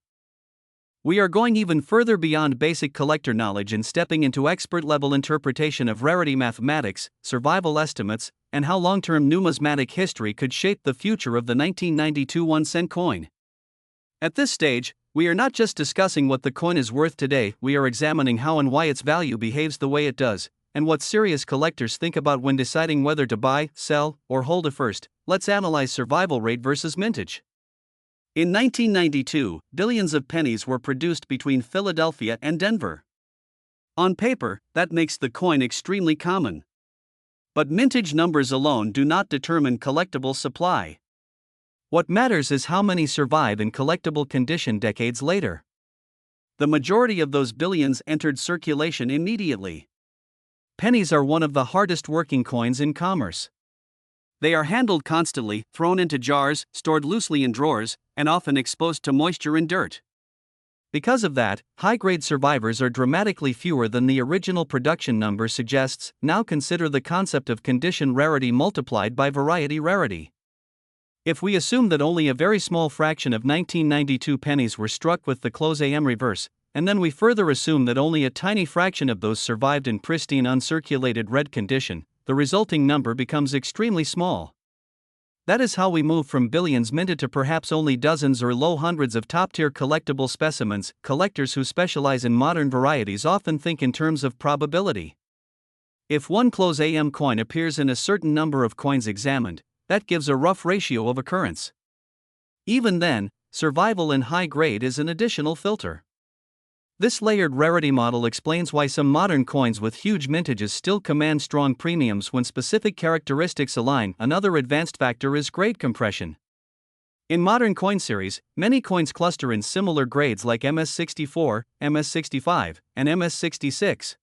We are going even further beyond basic collector knowledge and stepping into expert-level interpretation of rarity mathematics, survival estimates, and how long-term numismatic history could shape the future of the 1992 1-cent coin. At this stage, we are not just discussing what the coin is worth today, we are examining how and why its value behaves the way it does, and what serious collectors think about when deciding whether to buy, sell, or hold a first. Let's analyze survival rate versus mintage. In 1992, billions of pennies were produced between Philadelphia and Denver. On paper, that makes the coin extremely common. But mintage numbers alone do not determine collectible supply. What matters is how many survive in collectible condition decades later. The majority of those billions entered circulation immediately. Pennies are one of the hardest working coins in commerce. They are handled constantly, thrown into jars, stored loosely in drawers, and often exposed to moisture and dirt. Because of that, high-grade survivors are dramatically fewer than the original production number suggests. Now consider the concept of condition rarity multiplied by variety rarity. If we assume that only a very small fraction of 1992 pennies were struck with the close AM reverse, and then we further assume that only a tiny fraction of those survived in pristine uncirculated red condition, the resulting number becomes extremely small. That is how we move from billions minted to perhaps only dozens or low hundreds of top-tier collectible specimens. Collectors who specialize in modern varieties often think in terms of probability. If one close AM coin appears in a certain number of coins examined, that gives a rough ratio of occurrence. Even then, survival in high grade is an additional filter. This layered rarity model explains why some modern coins with huge mintages still command strong premiums when specific characteristics align. Another advanced factor is grade compression. In modern coin series, many coins cluster in similar grades like MS64, MS65, and MS66.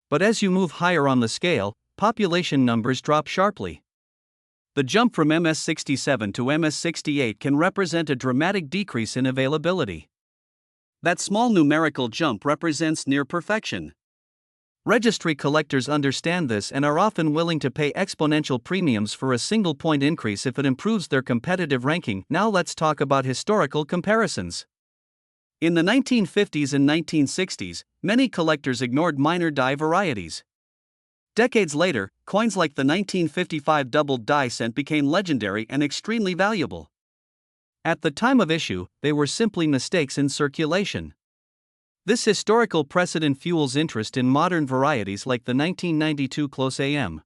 But as you move higher on the scale, population numbers drop sharply. The jump from MS67 to MS68 can represent a dramatic decrease in availability. That small numerical jump represents near perfection. Registry collectors understand this and are often willing to pay exponential premiums for a single point increase if it improves their competitive ranking. Now let's talk about historical comparisons.
In the 1950s and 1960s, many collectors ignored minor die varieties. Decades later, coins like the 1955 doubled die cent became legendary and extremely valuable. At the time of issue, they were simply mistakes in circulation. This historical precedent fuels interest in modern varieties like the 1992 Close AM.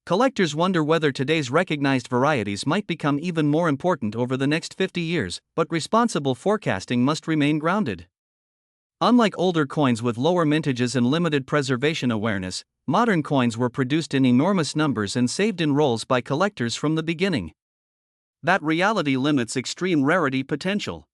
Collectors wonder whether today's recognized varieties might become even more important over the next 50 years, but responsible forecasting must remain grounded. Unlike older coins with lower mintages and limited preservation awareness, modern coins were produced in enormous numbers and saved in rolls by collectors from the beginning. That reality limits extreme rarity potential.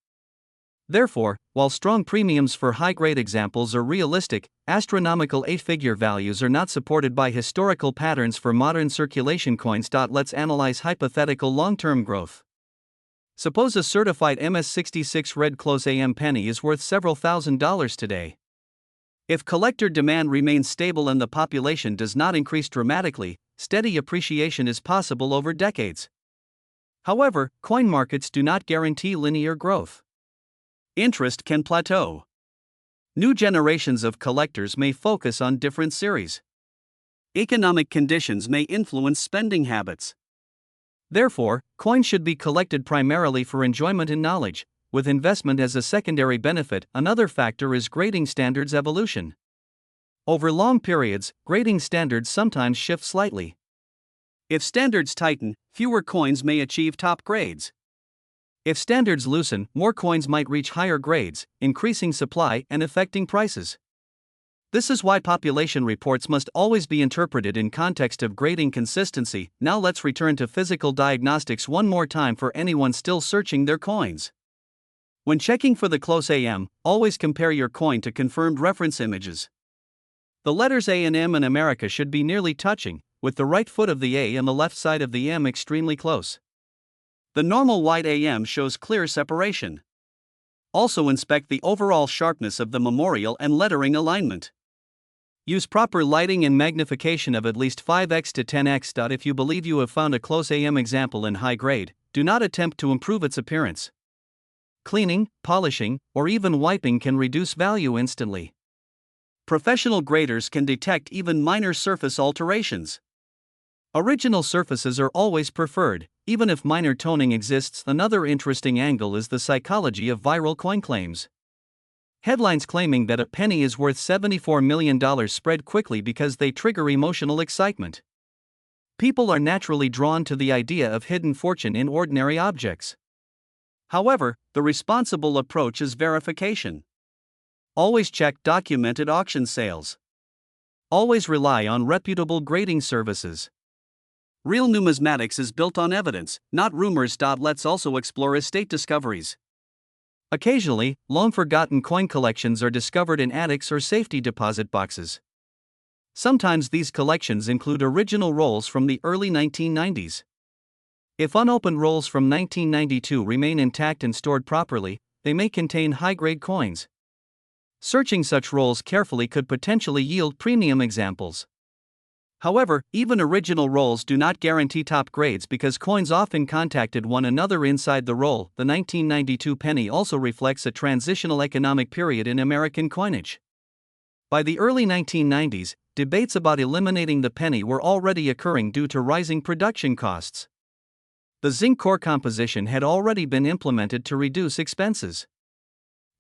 Therefore, while strong premiums for high-grade examples are realistic, astronomical 8-figure values are not supported by historical patterns for modern circulation coins. Let's analyze hypothetical long-term growth. Suppose a certified MS66 red Close AM penny is worth several $1,000s today. If collector demand remains stable and the population does not increase dramatically, steady appreciation is possible over decades. However, coin markets do not guarantee linear growth. Interest can plateau. New generations of collectors may focus on different series. Economic conditions may influence spending habits. Therefore, coins should be collected primarily for enjoyment and knowledge, with investment as a secondary benefit. Another factor is grading standards evolution. Over long periods, grading standards sometimes shift slightly. If standards tighten, fewer coins may achieve top grades. If standards loosen, more coins might reach higher grades, increasing supply and affecting prices. This is why population reports must always be interpreted in context of grading consistency. Now let's return to physical diagnostics one more time for anyone still searching their coins. When checking for the Close AM, always compare your coin to confirmed reference images. The letters A and M in America should be nearly touching, with the right foot of the A and the left side of the M extremely close. The normal white AM shows clear separation. Also inspect the overall sharpness of the memorial and lettering alignment. Use proper lighting and magnification of at least 5x to 10x. If you believe you have found a Close AM example in high grade, do not attempt to improve its appearance. Cleaning, polishing, or even wiping can reduce value instantly. Professional graders can detect even minor surface alterations. Original surfaces are always preferred, even if minor toning exists. Another interesting angle is the psychology of viral coin claims. Headlines claiming that a penny is worth $74 million spread quickly because they trigger emotional excitement. People are naturally drawn to the idea of hidden fortune in ordinary objects. However, the responsible approach is verification. Always check documented auction sales. Always rely on reputable grading services. Real numismatics is built on evidence, not rumors. Let's also explore estate discoveries. Occasionally, long-forgotten coin collections are discovered in attics or safety deposit boxes. Sometimes these collections include original rolls from the early 1990s. If unopened rolls from 1992 remain intact and stored properly, they may contain high-grade coins. Searching such rolls carefully could potentially yield premium examples. However, even original rolls do not guarantee top grades because coins often contacted one another inside the roll. The 1992 penny also reflects a transitional economic period in American coinage. By the early 1990s, debates about eliminating the penny were already occurring due to rising production costs. The zinc core composition had already been implemented to reduce expenses.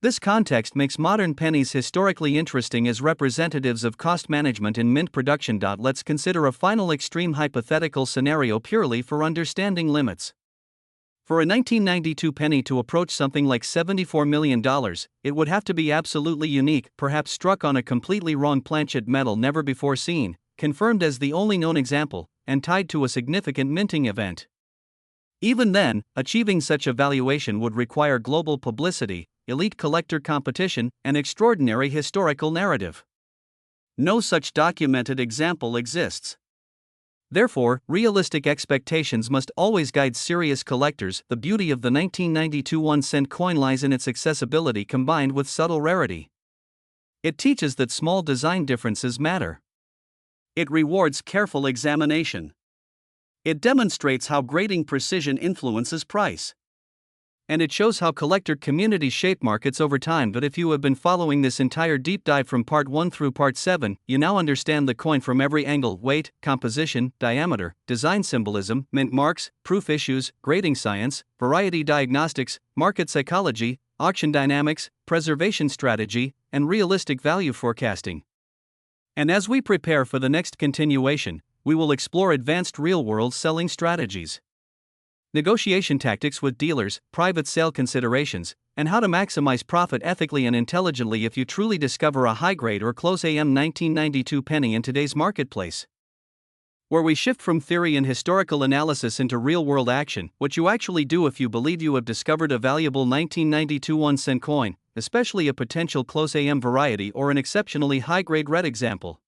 This context makes modern pennies historically interesting as representatives of cost management in mint production. Let's consider a final extreme hypothetical scenario purely for understanding limits. For a 1992 penny to approach something like $74 million, it would have to be absolutely unique, perhaps struck on a completely wrong planchet metal never before seen, confirmed as the only known example, and tied to a significant minting event. Even then, achieving such a valuation would require global publicity, elite collector competition, and extraordinary historical narrative. No such documented example exists. Therefore, realistic expectations must always guide serious collectors. The beauty of the 1992 1-cent coin lies in its accessibility combined with subtle rarity. It teaches that small design differences matter. It rewards careful examination. It demonstrates how grading precision influences price.
And it shows how collector communities shape markets over time. But if you have been following this entire deep dive from part 1 through part 7, you now understand the coin from every angle: weight, composition, diameter, design symbolism, mint marks, proof issues, grading science, variety diagnostics, market psychology, auction dynamics, preservation strategy, and realistic value forecasting. And as we prepare for the next continuation, we will explore advanced real-world selling strategies, negotiation tactics with dealers, private sale considerations, and how to maximize profit ethically and intelligently if you truly discover a high-grade or close AM 1992 penny in today's marketplace. Where we shift from theory and historical analysis into real-world action, what you actually do if you believe you have discovered a valuable 1992 1-cent coin, especially a potential close AM variety or an exceptionally high-grade red example.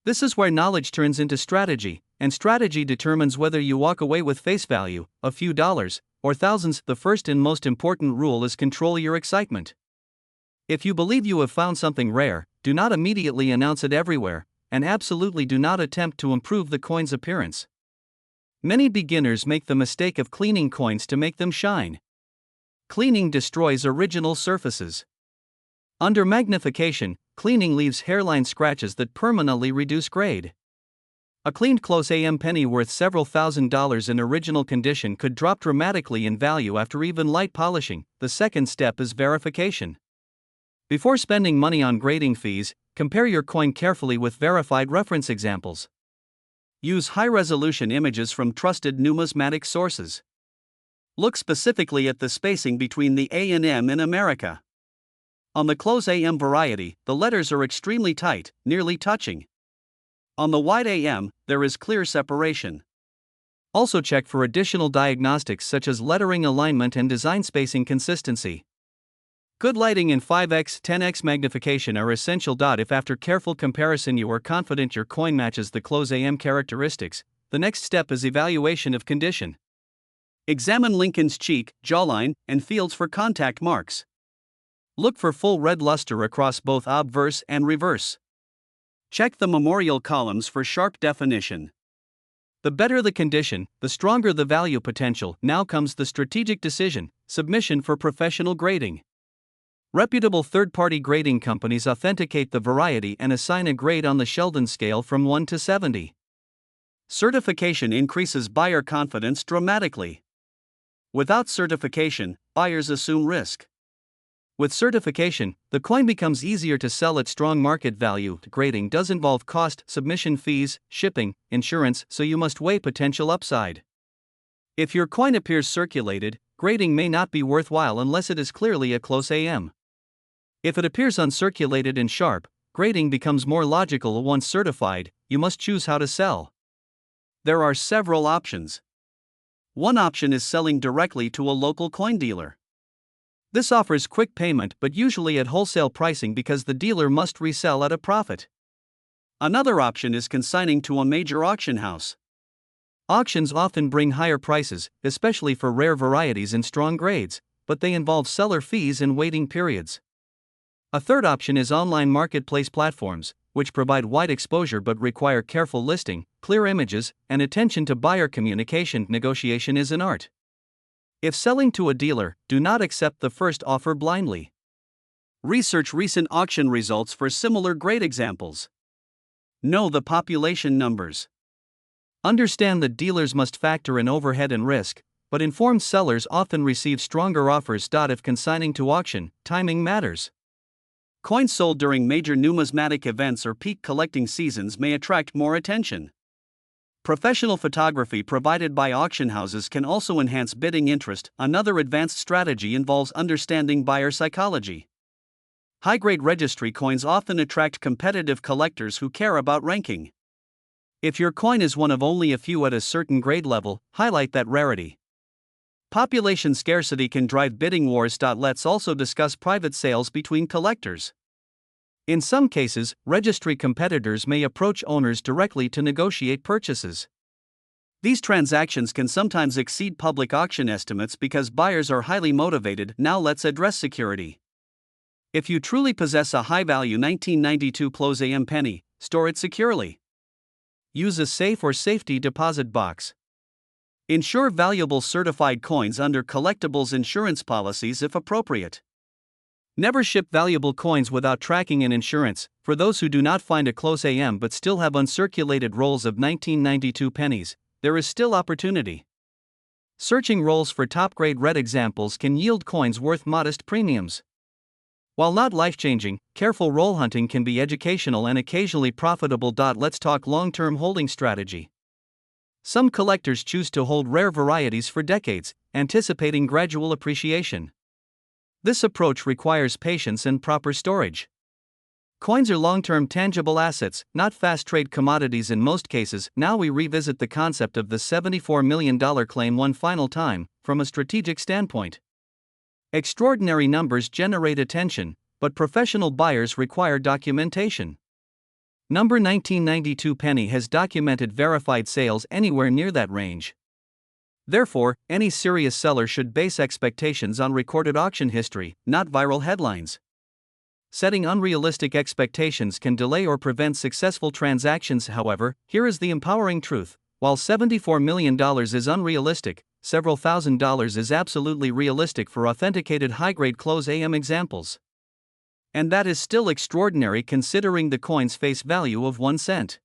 This is where knowledge turns into strategy, and strategy determines whether you walk away with face value, a few dollars, or thousands. The first and most important rule is control your excitement. If you believe you have found something rare, do not immediately announce it everywhere, and absolutely do not attempt to improve the coin's appearance. Many beginners make the mistake of cleaning coins to make them shine. Cleaning destroys original surfaces. Under magnification, cleaning leaves hairline scratches that permanently reduce grade. A cleaned close AM penny worth several $1,000s in original condition could drop dramatically in value after even light polishing. The second step is verification. Before spending money on grading fees, compare your coin carefully with verified reference examples. Use high-resolution images from trusted numismatic sources. Look specifically at the spacing between the A and M in America. On the close AM variety, the letters are extremely tight, nearly touching. On the wide AM, there is clear separation. Also check for additional diagnostics such as lettering alignment and design spacing consistency. Good lighting and 5x, 10x magnification are essential. If after careful comparison you are confident your coin matches the close AM characteristics, the next step is evaluation of condition. Examine Lincoln's cheek, jawline, and fields for contact marks. Look for full red luster across both obverse and reverse. Check the memorial columns for sharp definition. The better the condition, the stronger the value potential. Now comes the strategic decision: submission for professional grading. Reputable third-party grading companies authenticate the variety and assign a grade on the Sheldon scale from 1 to 70. Certification increases buyer confidence dramatically. Without certification, buyers assume risk. With certification, the coin becomes easier to sell at strong market value. Grading does involve cost, submission fees, shipping, insurance, so you must weigh potential upside. If your coin appears circulated, grading may not be worthwhile unless it is clearly a close AM. If it appears uncirculated and sharp, grading becomes more logical. Once certified, you must choose how to sell. There are several options. One option is selling directly to a local coin dealer. This offers quick payment but usually at wholesale pricing because the dealer must resell at a profit. Another option is consigning to a major auction house. Auctions often bring higher prices, especially for rare varieties and strong grades, but they involve seller fees and waiting periods. A third option is online marketplace platforms, which provide wide exposure but require careful listing, clear images, and attention to buyer communication. Negotiation is an art. If selling to a dealer, do not accept the first offer blindly. Research recent auction results for similar grade examples. Know the population numbers. Understand that dealers must factor in overhead and risk, but informed sellers often receive stronger offers. If consigning to auction, timing matters. Coins sold during major numismatic events or peak collecting seasons may attract more attention. Professional photography provided by auction houses can also enhance bidding interest. Another advanced strategy involves understanding buyer psychology. High-grade registry coins often attract competitive collectors who care about ranking. If your coin is one of only a few at a certain grade level, highlight that rarity. Population scarcity can drive bidding wars. Let's also discuss private sales between collectors. In some cases, registry competitors may approach owners directly to negotiate purchases. These transactions can sometimes exceed public auction estimates because buyers are highly motivated. Now let's address security. If you truly possess a high-value 1992 close AM penny, store it securely. Use a safe or safety deposit box.
Insure valuable certified coins under collectibles insurance policies if appropriate.
Never ship valuable coins without tracking and insurance. For those who do not find a close AM but still have uncirculated rolls of 1992 pennies, there is still opportunity. Searching rolls for top-grade red examples can yield coins worth modest premiums. While not life-changing, careful roll hunting can be educational and occasionally profitable. Let's talk long-term holding strategy. Some collectors choose to hold rare varieties for decades, anticipating gradual appreciation. This approach requires patience and proper storage. Coins are long-term tangible assets, not fast-trade commodities in most cases. Now we revisit the concept of the $74 million claim one final time, from a strategic standpoint. Extraordinary numbers generate attention, but professional buyers require documentation. Number 1992 penny has documented verified sales anywhere near that range. Therefore, any serious seller should base expectations on recorded auction history, not viral headlines. Setting unrealistic expectations can delay or prevent successful transactions. However, here is the empowering truth: while $74 million is unrealistic, several $1,000s is absolutely realistic for authenticated high-grade close AM examples. And that is still extraordinary considering the coin's face value of 1 cent.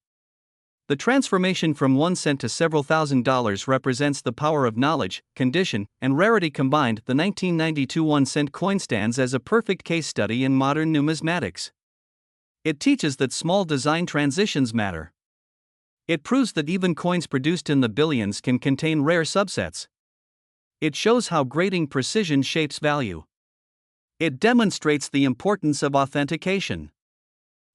The transformation from 1 cent to several $1,000s represents the power of knowledge, condition, and rarity combined. The 1992 1-cent coin stands as a perfect case study in modern numismatics. It teaches that small design transitions matter. It proves that even coins produced in the billions can contain rare subsets. It shows how grading precision shapes value. It demonstrates the importance of authentication.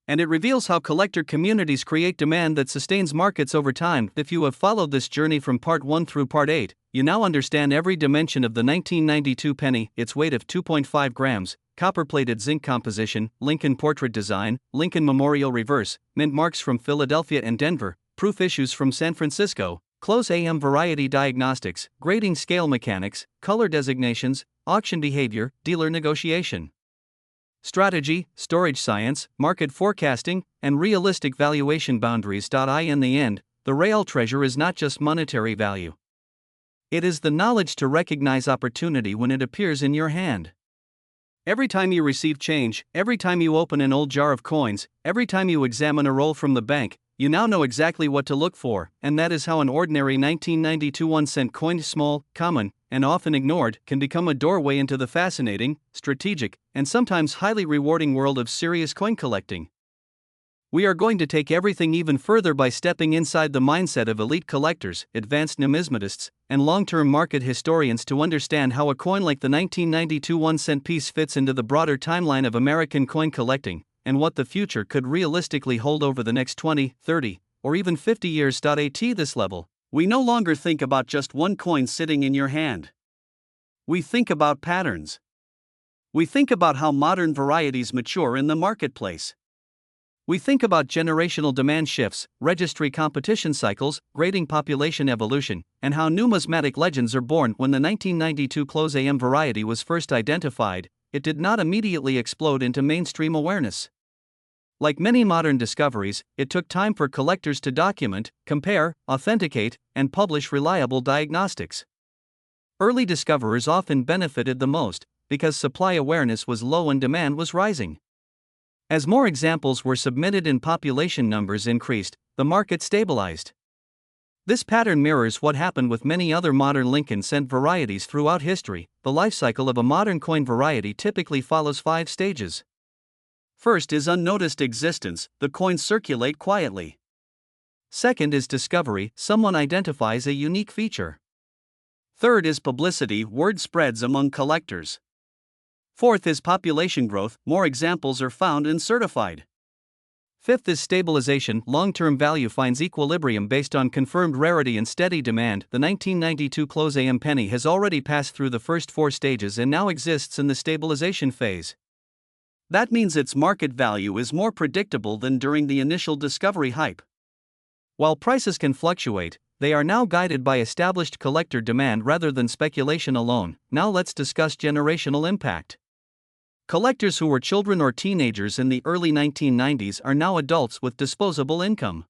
And it reveals how collector communities create demand that sustains markets over time. If you have followed this journey from Part 1 through Part 8, you now understand every dimension of the 1992 penny: its weight of 2.5 grams, copper-plated zinc composition, Lincoln portrait design, Lincoln memorial reverse, mint marks from Philadelphia and Denver, proof issues from San Francisco, close AM variety diagnostics, grading scale mechanics, color designations, auction behavior, dealer negotiation, strategy, storage science, market forecasting, and realistic valuation boundaries. In the end, the real treasure is not just monetary value. It is the knowledge to recognize opportunity when it appears in your hand. Every time you receive change, every time you open an old jar of coins, every time you examine a roll from the bank, you now know exactly what to look for, and that is how an ordinary 1992 1-cent coin, small, common, and often ignored, can become a doorway into the fascinating, strategic, and sometimes highly rewarding world of serious coin collecting. We are going to take everything even further by stepping inside the mindset of elite collectors, advanced numismatists, and long-term market historians to understand how a coin like the 1992 1-cent piece fits into the broader timeline of American coin collecting, and what the future could realistically hold over the next 20, 30, or even 50 years. At this level, we no longer think about just one coin sitting in your hand. We think about patterns. We think about how modern varieties mature in the marketplace. We think about generational demand shifts, registry competition cycles, grading population evolution, and how numismatic legends are born. When the 1992 close AM variety was first identified, it did not immediately explode into mainstream awareness. Like many modern discoveries, it took time for collectors to document, compare, authenticate, and publish reliable diagnostics. Early discoverers often benefited the most, because supply awareness was low and demand was rising. As more examples were submitted and population numbers increased, the market stabilized. This pattern mirrors what happened with many other modern Lincoln cent varieties throughout history. The life cycle of a modern coin variety typically follows 5 stages. First is unnoticed existence: the coins circulate quietly. Second is discovery: someone identifies a unique feature. Third is publicity: word spreads among collectors. Fourth is population growth: more examples are found and certified. Fifth is stabilization: long-term value finds equilibrium based on confirmed rarity and steady demand. The 1992 close AM penny has already passed through the first 4 stages and now exists in the stabilization phase. That means its market value is more predictable than during the initial discovery hype. While prices can fluctuate, they are now guided by established collector demand rather than speculation alone. Now let's discuss generational impact. Collectors who were children or teenagers in the early 1990s are now adults with disposable income.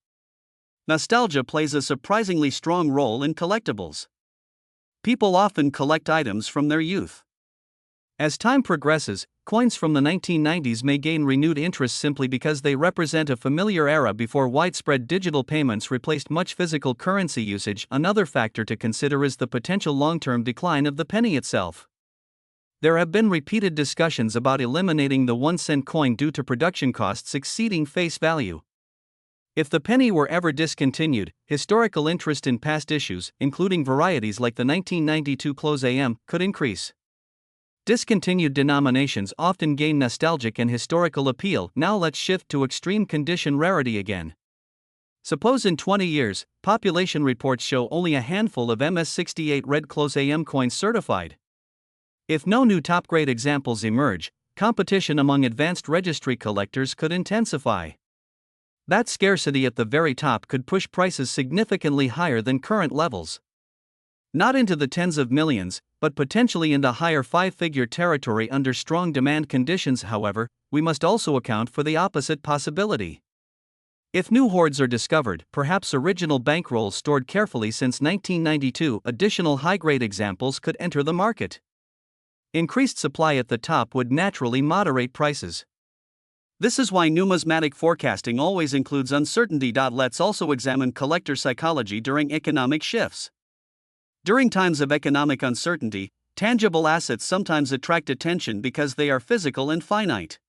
Nostalgia plays a surprisingly strong role in collectibles.
People often collect items from their youth.
As time progresses, coins from the 1990s may gain renewed interest simply because they represent a familiar era before widespread digital payments replaced much physical currency usage. Another factor to consider is the potential long-term decline of the penny itself. There have been repeated discussions about eliminating the 1-cent coin due to production costs exceeding face value. If the penny were ever discontinued, historical interest in past issues, including varieties like the 1992 close AM, could increase. Discontinued denominations often gain nostalgic and historical appeal. Now let's shift to extreme condition rarity again. Suppose in 20 years, population reports show only a handful of MS-68 red close AM coins certified. If no new top-grade examples emerge, competition among advanced registry collectors could intensify. That scarcity at the very top could push prices significantly higher than current levels. Not into the tens of millions, but potentially into higher five-figure territory under strong demand conditions. However, we must also account for the opposite possibility. If new hoards are discovered, perhaps original bankrolls stored carefully since 1992, additional high-grade examples could enter the market. Increased supply at the top would naturally moderate prices.
This is why numismatic forecasting always includes uncertainty. Let's also examine collector psychology during economic shifts. During times of economic uncertainty, tangible assets sometimes attract attention because they are physical and finite.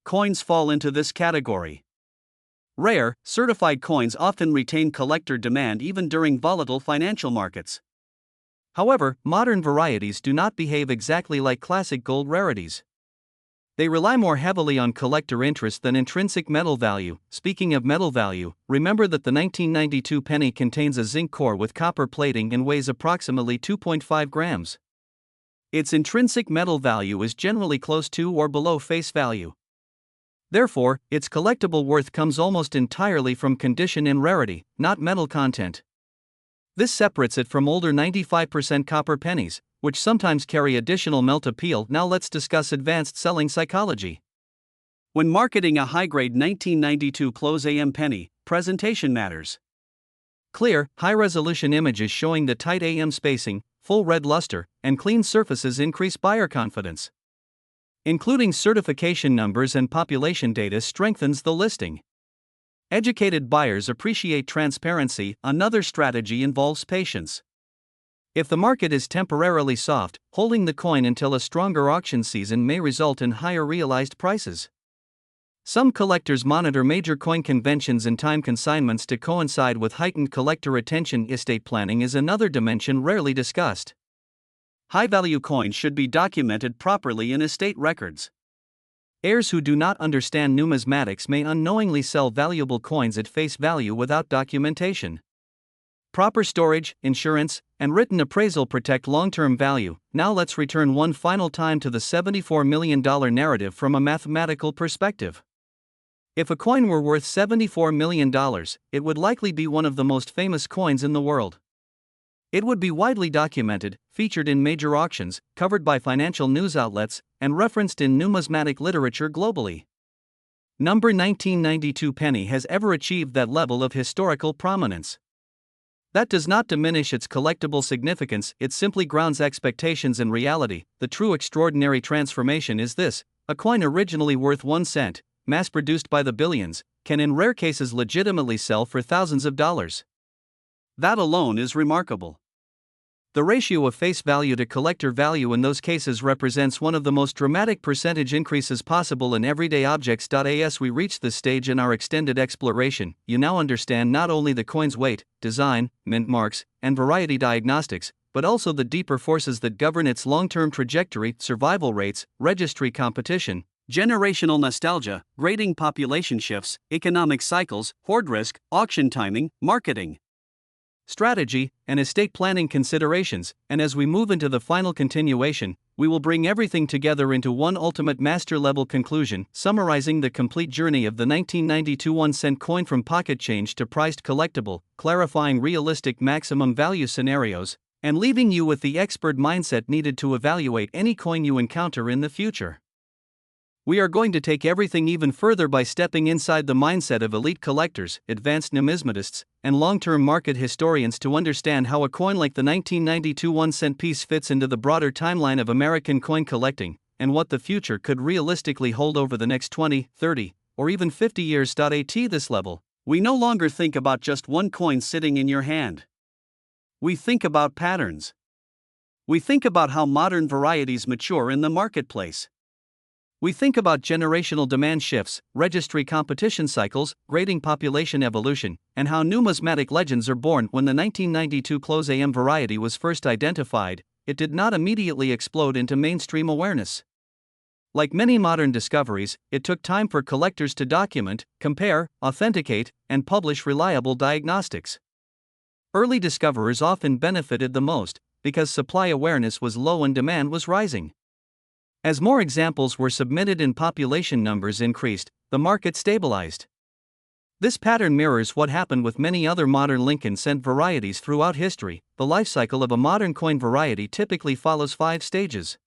Coins fall into this category. Rare, certified coins often retain collector demand even during volatile financial markets. However, modern varieties do not behave exactly like classic gold rarities. They rely more heavily on collector interest than intrinsic metal value. Speaking of metal value, remember that the 1992 penny contains a zinc core with copper plating and weighs approximately 2.5 grams. Its intrinsic metal value is generally close to or below face value. Therefore, its collectible worth comes almost entirely from condition and rarity, not metal content. This separates it from older 95% copper pennies, which sometimes carry additional melt appeal. Now let's discuss advanced selling psychology. When marketing a high-grade 1992 close AM penny, presentation matters.
Clear, high-resolution images showing the tight AM spacing, full red luster, and clean surfaces increase buyer confidence. Including certification numbers and population data strengthens the listing. Educated buyers appreciate transparency. Another strategy involves patience. If the market is temporarily soft, holding the coin until a stronger auction season may result in higher realized prices. Some collectors monitor major coin conventions and time consignments to coincide with heightened collector attention. Estate planning is another dimension rarely discussed. High-value coins should be documented properly in estate records. Heirs who do not understand numismatics may unknowingly sell valuable coins at face value without documentation. Proper storage, insurance, and written appraisal protect long-term value. Now let's return one final time to the $74 million narrative from a mathematical perspective. If a coin were worth $74 million, it would likely be one of the most famous coins in the world. It would be widely documented, featured in major auctions, covered by financial news outlets, and referenced in numismatic literature globally. Number 1992 penny has ever achieved that level of historical prominence. That does not diminish its collectible significance, it simply grounds expectations in reality. The true extraordinary transformation is this: a coin originally worth 1 cent, mass-produced by the billions, can in rare cases legitimately sell for thousands of dollars. That alone is remarkable. The ratio of face value to collector value in those cases represents one of the most dramatic percentage increases possible in everyday objects. As we reach this stage in our extended exploration, you now understand not only the coin's weight, design, mint marks, and variety diagnostics, but also the deeper forces that govern its long-term trajectory: survival rates, registry competition, generational nostalgia, grading population shifts, economic cycles, hoard risk, auction timing, marketing strategy, and estate planning considerations. And as we move into the final continuation, we will bring everything together into one ultimate master-level conclusion, summarizing the complete journey of the 1992 1-cent coin from pocket change to prized collectible, clarifying realistic maximum value scenarios, and leaving you with the expert mindset needed to evaluate any coin you encounter in the future. We are going to take everything even further by stepping inside the mindset of elite collectors, advanced numismatists, and long-term market historians to understand how a coin like the 1992 1-cent piece fits into the broader timeline of American coin collecting, and what the future could realistically hold over the next 20, 30, or even 50 years. At this level,
we no longer think about just one coin sitting in your hand. We think about patterns. We think about how modern varieties mature in the marketplace.
We think about generational demand shifts, registry competition cycles, grading population evolution, and how numismatic legends are born. When the 1992 close AM variety was first identified, it did not immediately explode into mainstream awareness. Like many modern discoveries, it took time for collectors to document, compare, authenticate, and publish reliable diagnostics. Early discoverers often benefited the most, because supply awareness was low and demand was rising. As more examples were submitted and population numbers increased, the market stabilized. This pattern mirrors what happened with many other modern Lincoln-cent varieties throughout history. The life cycle of a modern coin variety typically follows 5 stages.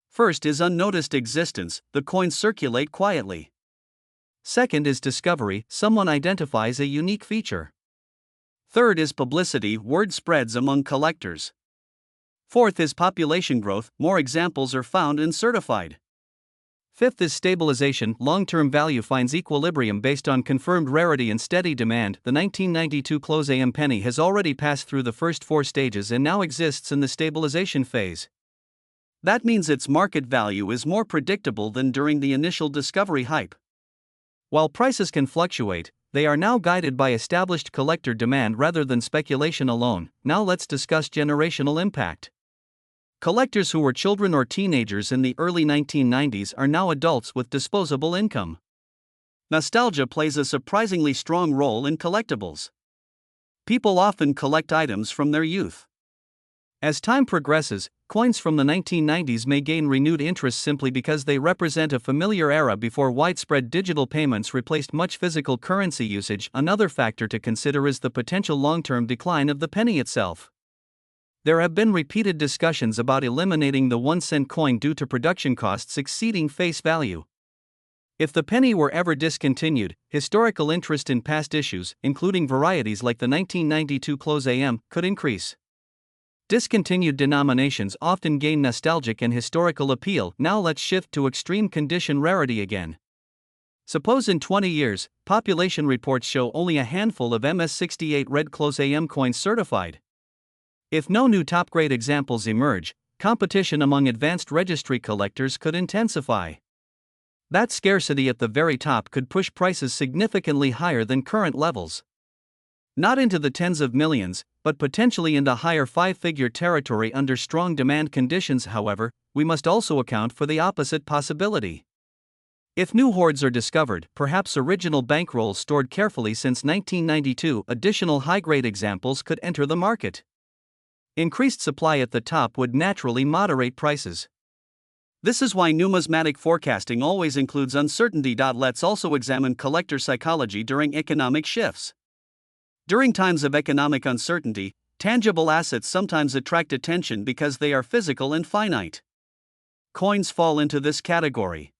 First is unnoticed existence, the coins circulate quietly.
Second is discovery, someone identifies a unique feature.
Third is publicity, word spreads among collectors. Fourth is population growth, more examples are found and certified.
Fifth is stabilization, long-term value finds equilibrium based on confirmed rarity and steady demand. The 1992 close AM penny has already passed through the first 4 stages and now exists in the stabilization phase.
That means its market value is more predictable than during the initial discovery hype.
While prices can fluctuate, they are now guided by established collector demand rather than speculation alone. Now let's discuss generational impact. Collectors who were children or teenagers in the early 1990s are now adults with disposable income.
Nostalgia plays a surprisingly strong role in collectibles. People often collect items from their youth.
As time progresses, coins from the 1990s may gain renewed interest simply because they represent a familiar era before widespread digital payments replaced much physical currency usage. Another factor to consider is the potential long-term decline of the penny itself. There have been repeated discussions about eliminating the 1-cent coin due to production costs exceeding face value. If the penny were ever discontinued, historical interest in past issues, including varieties like the 1992 close AM, could increase. Discontinued denominations often gain nostalgic and historical appeal. Now let's shift to extreme condition rarity again. Suppose in 20 years, population reports show only a handful of MS68 red close AM coins certified. If no new top-grade examples emerge, competition among advanced registry collectors could intensify. That scarcity at the very top could push prices significantly higher than current levels. Not into the tens of millions, but potentially into higher 5-figure territory under strong demand conditions. However, we must also account for the opposite possibility. If new hoards are discovered, perhaps original bankrolls stored carefully since 1992, additional high-grade examples could enter the market. Increased supply at the top would naturally moderate prices.
This is why numismatic forecasting always includes uncertainty. Let's also examine collector psychology during economic shifts. During times of economic uncertainty, tangible assets sometimes attract attention because they are physical and finite. Coins fall into this category.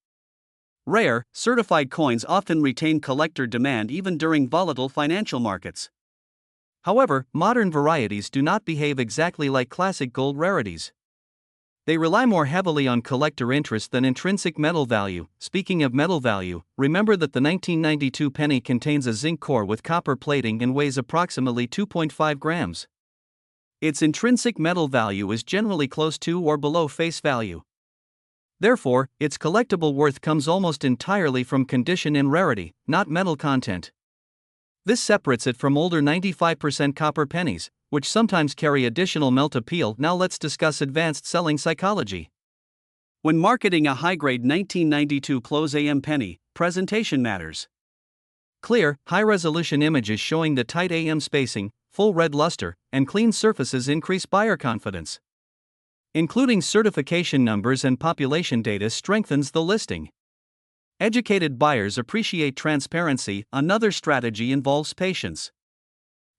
Rare, certified coins often retain collector demand even during volatile financial markets.
However, modern varieties do not behave exactly like classic gold rarities. They rely more heavily on collector interest than intrinsic metal value. Speaking of metal value, remember that the 1992 penny contains a zinc core with copper plating and weighs approximately 2.5 grams. Its intrinsic metal value is generally close to or below face value. Therefore, its collectible worth comes almost entirely from condition and rarity, not metal content. This separates it from older 95% copper pennies, which sometimes carry additional melt appeal. Now let's discuss advanced selling psychology.
When marketing a high-grade 1992 close AM penny, presentation matters.
Clear, high-resolution images showing the tight AM spacing, full red luster, and clean surfaces increase buyer confidence. Including certification numbers and population data strengthens the listing. Educated buyers appreciate transparency. Another strategy involves patience.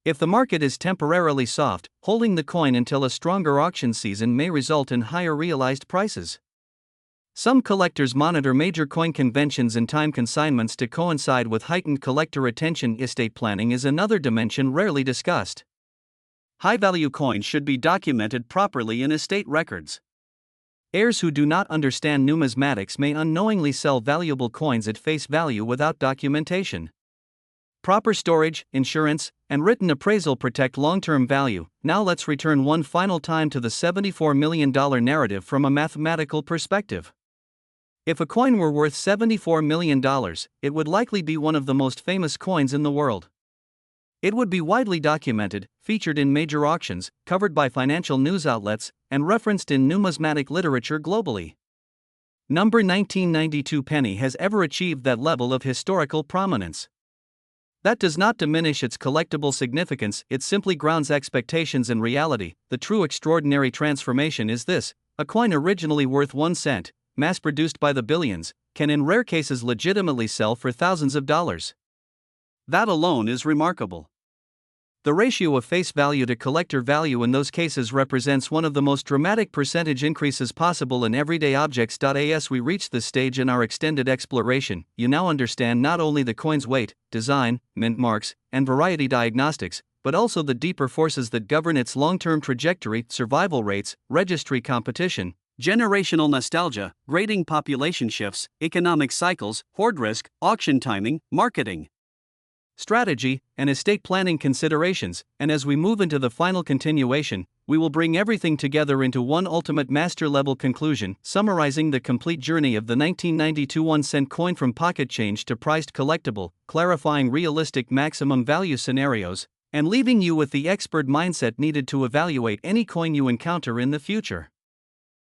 If the market is temporarily soft, holding the coin until a stronger auction season may result in higher realized prices. Some collectors monitor major coin conventions and time consignments to coincide with heightened collector attention. Estate planning is another dimension rarely discussed.
High-value coins should be documented properly in estate records.
Heirs who do not understand numismatics may unknowingly sell valuable coins at face value without documentation. Proper storage, insurance, and written appraisal protect long-term value. Now let's return one final time to the $74 million narrative from a mathematical perspective. If a coin were worth $74 million, it would likely be one of the most famous coins in the world. It would be widely documented, featured in major auctions, covered by financial news outlets, and referenced in numismatic literature globally. Number 1992 penny has ever achieved that level of historical prominence. That does not diminish its collectible significance, it simply grounds expectations in reality. The true extraordinary transformation is this: a coin originally worth 1 cent, mass-produced by the billions, can in rare cases legitimately sell for thousands of dollars.
That alone is remarkable.
The ratio of face value to collector value in those cases represents one of the most dramatic percentage increases possible in everyday objects. As we reach this stage in our extended exploration, you now understand not only the coin's weight, design, mint marks, and variety diagnostics, but also the deeper forces that govern its long-term trajectory: survival rates, registry competition,
generational nostalgia, grading population shifts, economic cycles, hoard risk, auction timing, marketing
strategy, and estate planning considerations. And as we move into the final continuation, we will bring everything together into one ultimate master-level conclusion, summarizing the complete journey of the 1992 1-cent coin from pocket change to prized collectible, clarifying realistic maximum value scenarios, and leaving you with the expert mindset needed to evaluate any coin you encounter in the future.